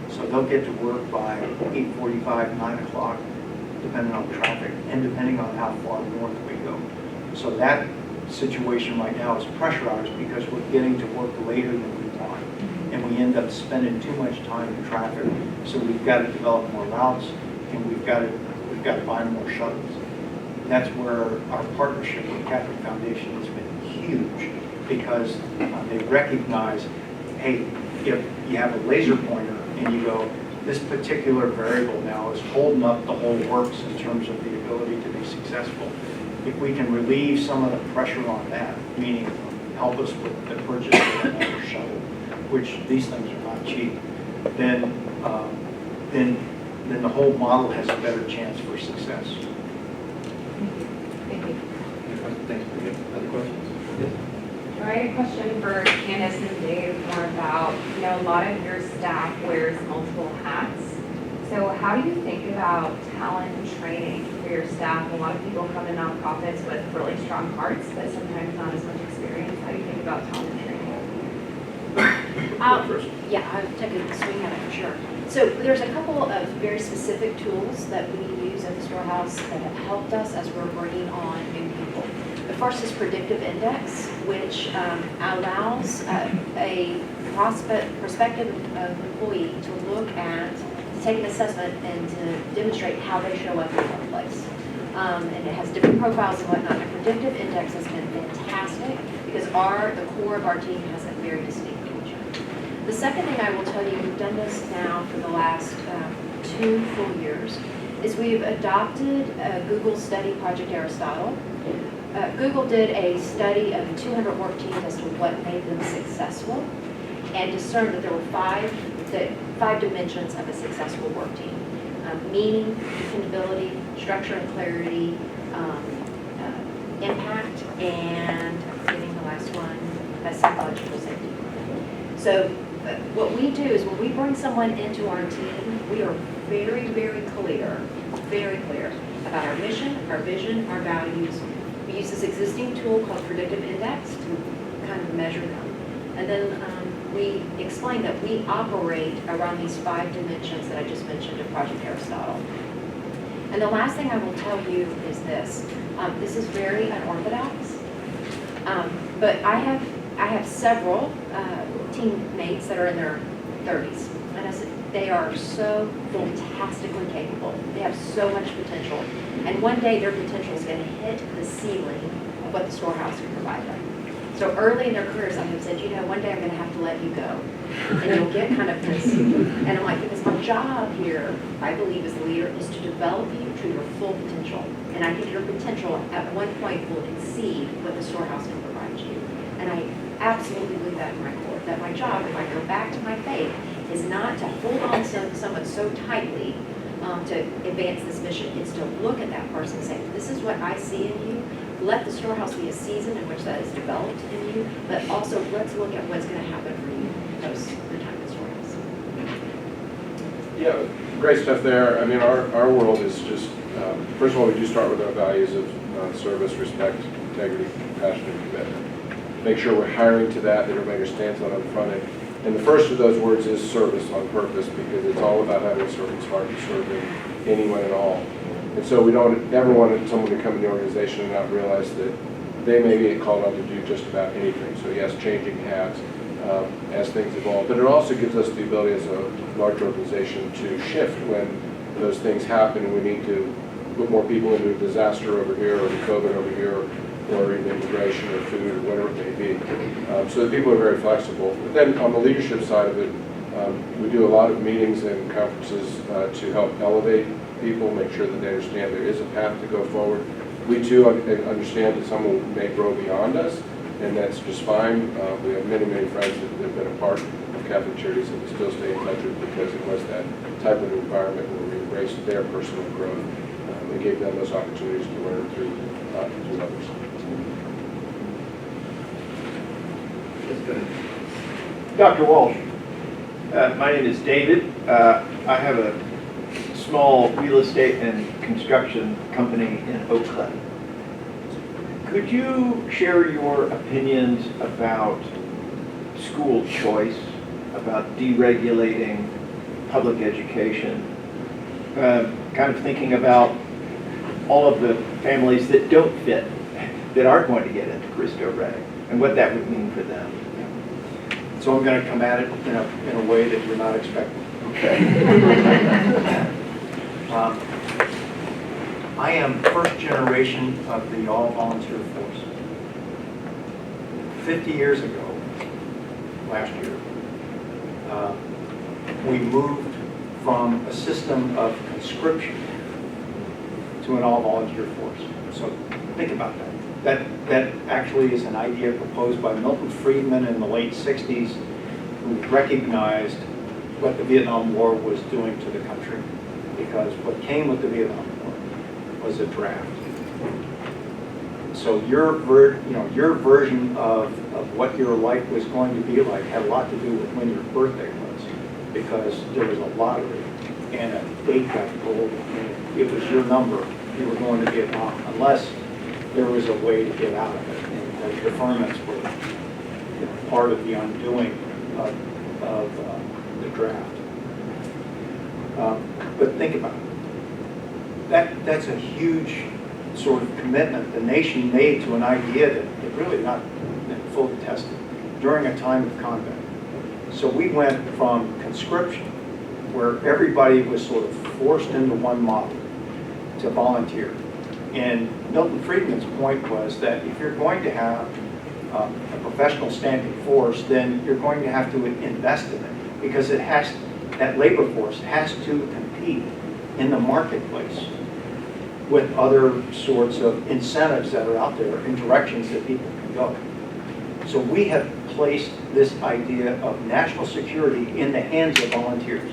So they'll get to work by 8:45, 9 o'clock, depending on traffic and depending on how far north we go. So that situation right now is pressurized because we're getting to work later than we want. And we end up spending too much time in traffic. So we've got to develop more routes, and we've got to buy more shuttles. That's where our partnership with Catholic Foundation has been huge, because they recognize, hey, if you have a laser pointer and you go, this particular variable now is holding up the whole works in terms of the ability to be successful. If we can relieve some of the pressure on that, meaning help us with the purchase of another shuttle, which these things are not cheap, then the whole model has a better chance for success. Thank you. Thanks, Maria. Other questions? Yes. I had a question for Candace and Dave more about, a lot of your staff wears multiple hats. So how do you think about talent and training for your staff? A lot of people come to nonprofits with really strong hearts, but sometimes not as much experience. How do you think about talent and training? Yeah, I'll take a swing at it for sure. So there's a couple of very specific tools that we use at the Storehouse that have helped us as we're bringing on new people. The first is predictive index, which allows a prospective employee to look at, to take an assessment and to demonstrate how they show up in the workplace. And it has different profiles and whatnot. The predictive index has been fantastic because the core of our team has a very distinct feature. The second thing I will tell you, we've done this now for the last 2 full years, is we've adopted Google study Project Aristotle. Google did a study of 200 work teams as to what made them successful, and discerned that there were five dimensions of a successful work team: meaning, dependability, structure and clarity, impact, and I'm forgetting the last one, psychological safety. So what we do is when we bring someone into our team, we are very, very clear about our mission, our vision, our values. We use this existing tool called predictive index to kind of measure them. And then we explain that we operate around these 5 dimensions that I just mentioned in Project Aristotle. And the last thing I will tell you is this. This is very unorthodox, but I have several teammates that are in their 30s. And I said, they are so fantastically capable. They have so much potential. And one day their potential is going to hit the ceiling of what the Storehouse can provide them. So early in their careers, I have said, one day I'm going to have to let you go. And you'll get kind of this. And I'm like, because my job here, I believe as a leader, is to develop you to your full potential. And I think your potential at one point will exceed what the Storehouse can provide you. And I absolutely believe that in my core, that my job, if I go back to my faith, is not to hold on to someone so tightly to advance this mission. It's to look at that person and say, this is what I see in you. Let the Storehouse be a season in which that is developed in you, but also let's look at what's going to happen for you post your time at the Storehouse. Yeah, great stuff there. I mean, our world is just, first of all, we do start with our values of service, respect, integrity, compassion, and commitment. Make sure we're hiring to that everybody understands that on the front end. And the first of those words is service on purpose, because it's all about having a servant's heart and serving anyone and all. And so we don't ever want someone to come in the organization and not realize that they may get called on to do just about anything. So yes, changing hats as things evolve. But it also gives us the ability as a large organization to shift when those things happen and we need to put more people into a disaster over here or COVID over here or in immigration or food or whatever it may be. So the people are very flexible. But then on the leadership side of it, we do a lot of meetings and conferences to help elevate people, make sure that they understand there is a path to go forward. We too understand that someone may grow beyond us, and that's just fine. We have many, many friends that have been a part of Catholic Charities and we still stay in touch with because it was that type of environment where we embraced their personal growth and gave them those opportunities to learn through others. Dr. Walsh, my name is David. I have a small real estate and construction company in Oak Cliff. Could you share your opinions about school choice, about deregulating public education, kind of thinking about all of the families that don't fit, that aren't going to get into Cristo Rey, and what that would mean for them? So I'm going to come at it in a way that you're not expecting. Okay. I am first generation of the all-volunteer force. 50 years ago, last year, we moved from a system of conscription to an all-volunteer force. So think about that. That actually is an idea proposed by Milton Friedman in the late 60s, who recognized what the Vietnam War was doing to the country, because what came with the Vietnam War was a draft. So your version of what your life was going to be like had a lot to do with when your birthday was, because there was a lottery and a date got pulled, and it was your number. You were going to Vietnam, unless there was a way to get out of it. And the deferments were part of the undoing of the draft. But think about it. That's a huge sort of commitment the nation made to an idea that really not been fully tested during a time of combat. So we went from conscription, where everybody was sort of forced into one model, to volunteer. And Milton Friedman's point was that if you're going to have a professional standing force, then you're going to have to invest in it, because that labor force has to compete in the marketplace with other sorts of incentives that are out there in directions that people can go. So we have placed this idea of national security in the hands of volunteers.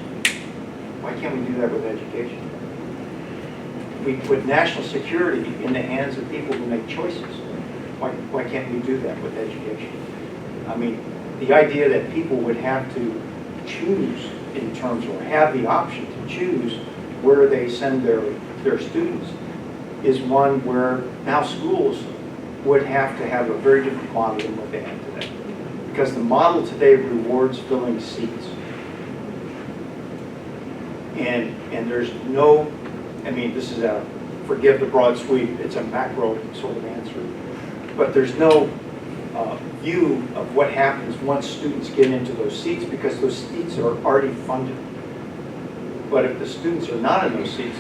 Why can't we do that with education? We put national security in the hands of people who make choices. Why can't we do that with education? I mean, the idea that people would have to choose in terms, or have the option to choose where they send their students, is one where now schools would have to have a very different model than what they have today. Because the model today rewards filling seats. And there's no, I mean, this is a, forgive the broad sweep, it's a macro sort of answer. But there's no view of what happens once students get into those seats, because those seats are already funded. But if the students are not in those seats,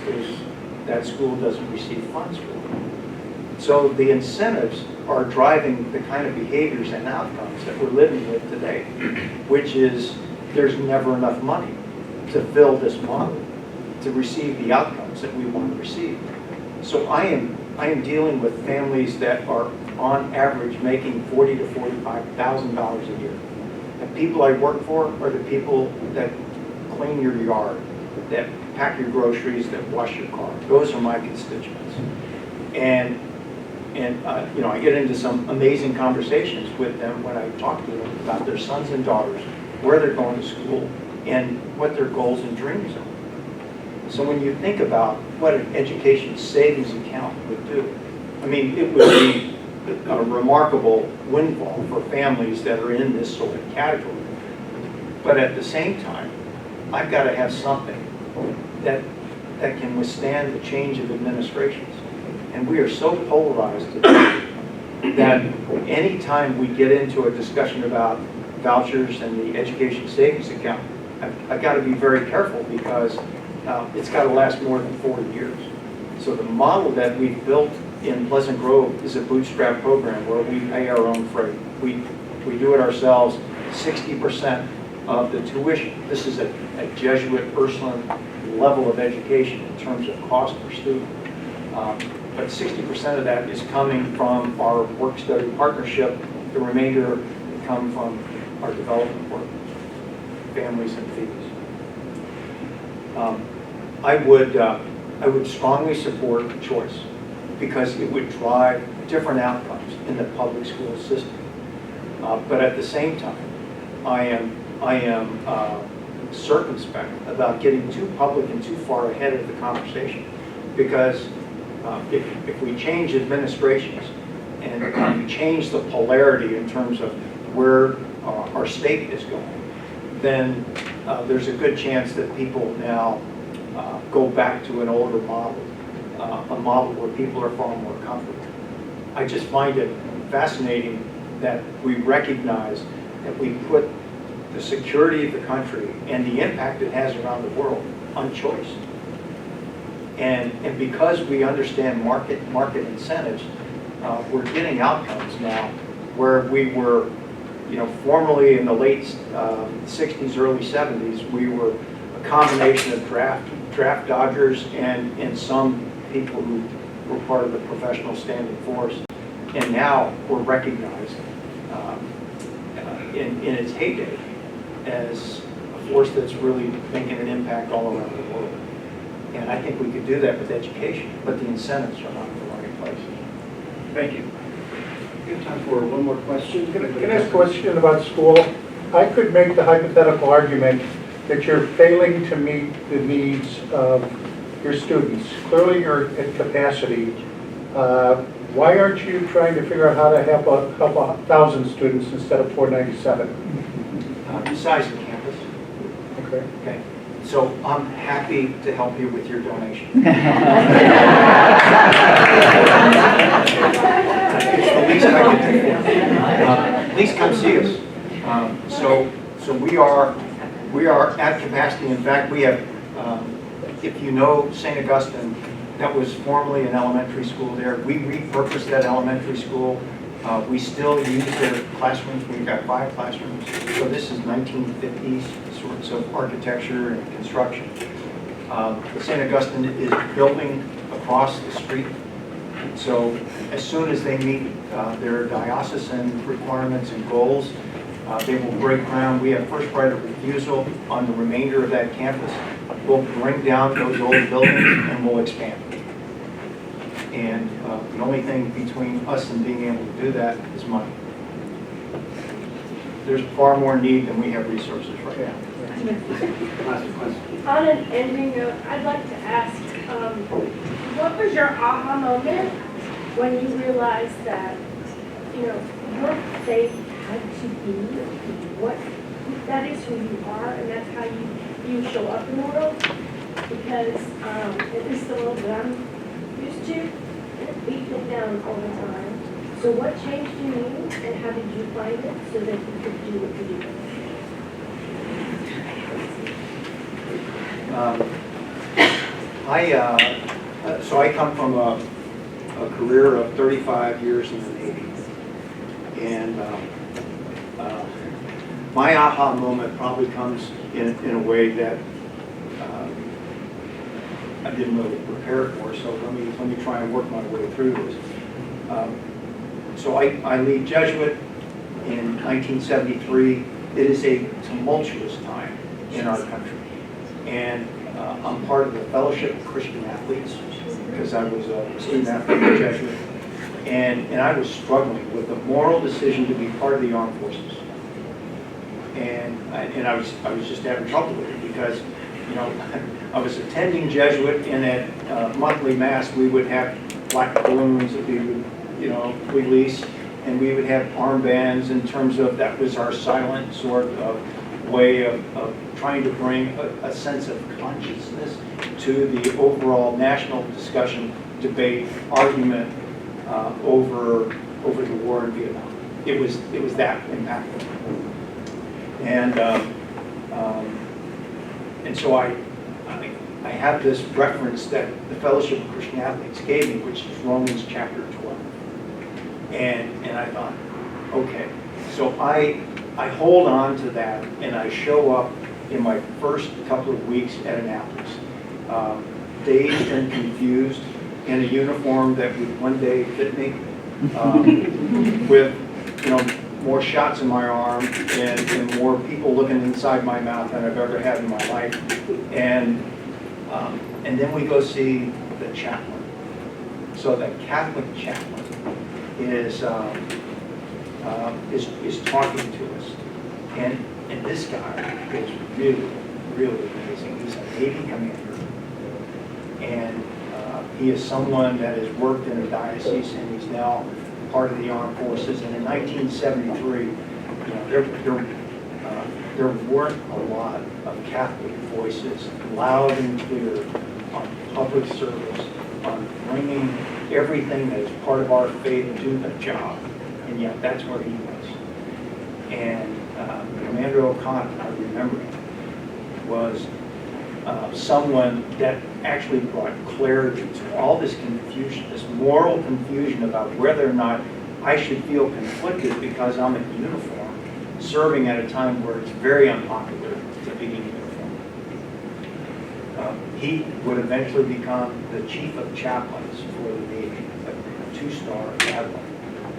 that school doesn't receive funds for them. So the incentives are driving the kind of behaviors and outcomes that we're living with today, which is there's never enough money to fill this model, to receive the outcomes that we want to receive. So I am dealing with families that are on average making $40,000 to $45,000 a year. The people I work for are the people that clean your yard, that pack your groceries, that wash your car. Those are my constituents. And I get into some amazing conversations with them when I talk to them about their sons and daughters, where they're going to school, and what their goals and dreams are. So when you think about what an education savings account would do, I mean, it would be a remarkable windfall for families that are in this sort of category. But at the same time, I've got to have something that can withstand the change of administrations. And we are so polarized today that anytime we get into a discussion about vouchers and the education savings account, I've got to be very careful because it's got to last more than 40 years. So the model that we've built in Pleasant Grove is a bootstrap program where we pay our own freight. We do it ourselves, 60% of the tuition. This is a Jesuit Ursuline level of education in terms of cost per student. But 60% of that is coming from our work-study partnership. The remainder will come from our development work, families and fees. I would strongly support choice because it would drive different outcomes in the public school system. But at the same time, I am circumspect about getting too public and too far ahead of the conversation because if we change administrations and we change the polarity in terms of where our state is going, then there's a good chance that people now go back to an older model, a model where people are far more comfortable. I just find it fascinating that we recognize that we put the security of the country and the impact it has around the world on choice. And because we understand market incentives, we're getting outcomes now where we were, formerly in the late 60s, early 70s, we were a combination of draft dodgers and some people who were part of the professional standing force. And now we're recognized in its heyday as a force that's really making an impact all around the world. And I think we could do that with education, but the incentives are not in the right place. Thank you. We have time for one more question. Can I ask a question about school? I could make the hypothetical argument that you're failing to meet the needs of your students. Clearly you're at capacity. Why aren't you trying to figure out how to help 1,000 students instead of 497? Besides the campus. Okay. Okay. So I'm happy to help you with your donation. It's the least I can do for you. Please come see us. So we are at capacity. In fact, we have, if you know St. Augustine, that was formerly an elementary school there. We repurposed that elementary school. We still use their classrooms. We've got 5 classrooms. So this is 1950s sorts of architecture and construction. St. Augustine is building across the street. So as soon as they meet their diocesan requirements and goals, they will break ground. We have first right of refusal on the remainder of that campus. We'll bring down those old buildings and we'll expand. And the only thing between us and being able to do that is money. There's far more need than we have resources right now. Last question. On an ending note, I'd like to ask, what was your aha moment when you realized that, your faith had to be that is who you are and that's how you show up in the world? Because at least the world that I'm used to, beating it down all the time. So what changed in you and how did you find it so that you could do what you do? So I come from a career of 35 years in the Navy. And my aha moment probably comes in a way that I didn't really prepare for, so let me try and work my way through this. So I leave Jesuit in 1973. It is a tumultuous time in our country. And I'm part of the Fellowship of Christian Athletes because I was a student athlete at Jesuit. And I was struggling with the moral decision to be part of the armed forces. And I was just having trouble with it because, I was attending Jesuit, and at monthly mass we would have black balloons that we would, release, and we would have armbands in terms of that was our silent sort of way of trying to bring a sense of consciousness to the overall national discussion, debate, argument over the war in Vietnam. It was that impactful. And so I have this reference that the Fellowship of Christian Athletes gave me, which is Romans chapter 12. And I thought, okay, so I hold on to that, and I show up in my first couple of weeks at Annapolis, dazed and confused, in a uniform that would one day fit me, with, more shots in my arm and more people looking inside my mouth than I've ever had in my life. And then we go see the chaplain. So the Catholic chaplain is talking to us. And this guy is really, really amazing. He's a Navy commander. And he is someone that has worked in a diocese, and he's now part of the armed forces. And in 1973, there weren't a lot of Catholic voices, loud and clear, on public service, on bringing everything that is part of our faith to the job. And yet, that's where he was. And Commander O'Connor, I remember him, was someone that actually brought clarity to all this confusion, this moral confusion about whether or not I should feel conflicted because I'm in uniform, serving at a time where it's very unpopular to be in uniform. He would eventually become the chief of chaplains for the Navy, a 2-star admiral.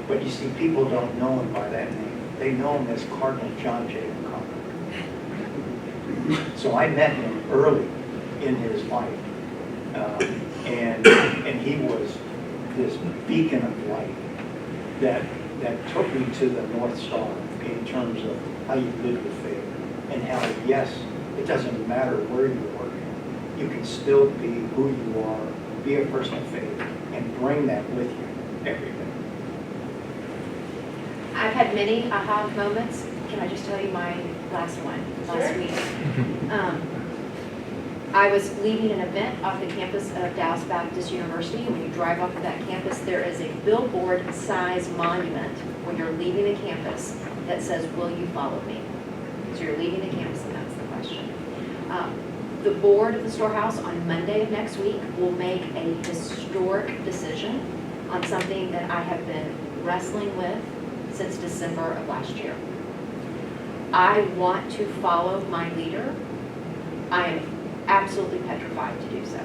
But you see, people don't know him by that name. They know him as Cardinal John J. O'Connor. So I met him early in his life, and he was this beacon of light that took me to the North Star in terms of how you live your faith, and how, yes, it doesn't matter where you work, you can still be who you are, be a person of faith, and bring that with you every day. I've had many aha moments. Can I just tell you my last one, last week? I was leading an event off the campus of Dallas Baptist University. When you drive off of that campus, there is a billboard-sized monument when you're leaving the campus that says, "Will you follow me?" So you're leaving the campus, and that's the question. The board of the Storehouse on Monday of next week will make a historic decision on something that I have been wrestling with since December of last year. I want to follow my leader. I am absolutely petrified to do so.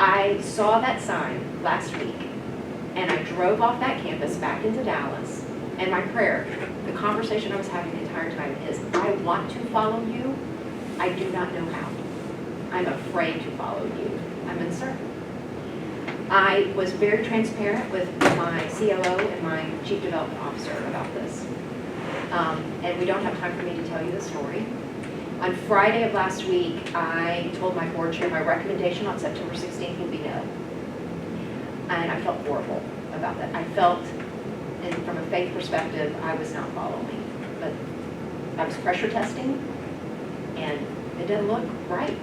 I saw that sign last week, and I drove off that campus back into Dallas, and my prayer, the conversation I was having the entire time is, I want to follow you. I do not know how. I'm afraid to follow you. I'm uncertain. I was very transparent with my COO and my Chief Development Officer about this. And we don't have time for me to tell you the story. On Friday of last week, I told my board chair my recommendation on September 16th would be no. And I felt horrible about that. I felt, and from a faith perspective, I was not following. But I was pressure testing, and it didn't look right.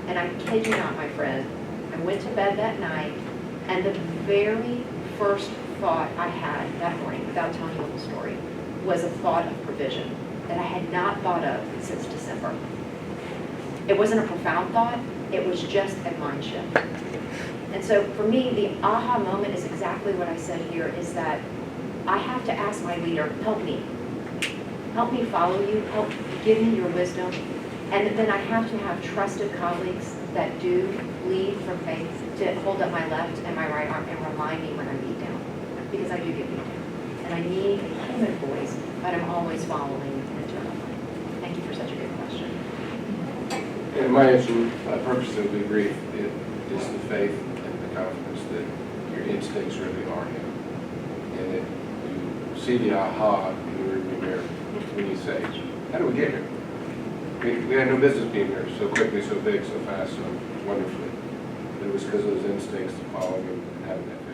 And I kid you not, my friend, I went to bed that night, and the very first thought I had that morning, without telling you the whole story, was a thought of provision that I had not thought of since December. It wasn't a profound thought, it was just a mind shift. And so for me, the aha moment is exactly what I said here, is that I have to ask my leader, help me. Help me follow you, help give me your wisdom. And then I have to have trusted colleagues that do lead from faith to hold up my left and my right arm and remind me when I'm beat down, because I do get beat down. And I need a human voice, but I'm always following an eternal one. Thank you for such a good question. And my answer, purposely brief, it is the faith and the confidence that your instincts really are Him. And that you see the aha in the rearview mirror when you say, how do we get here? We had no business being here so quickly, so big, so fast, so wonderfully. But it was because of those instincts to follow Him and having that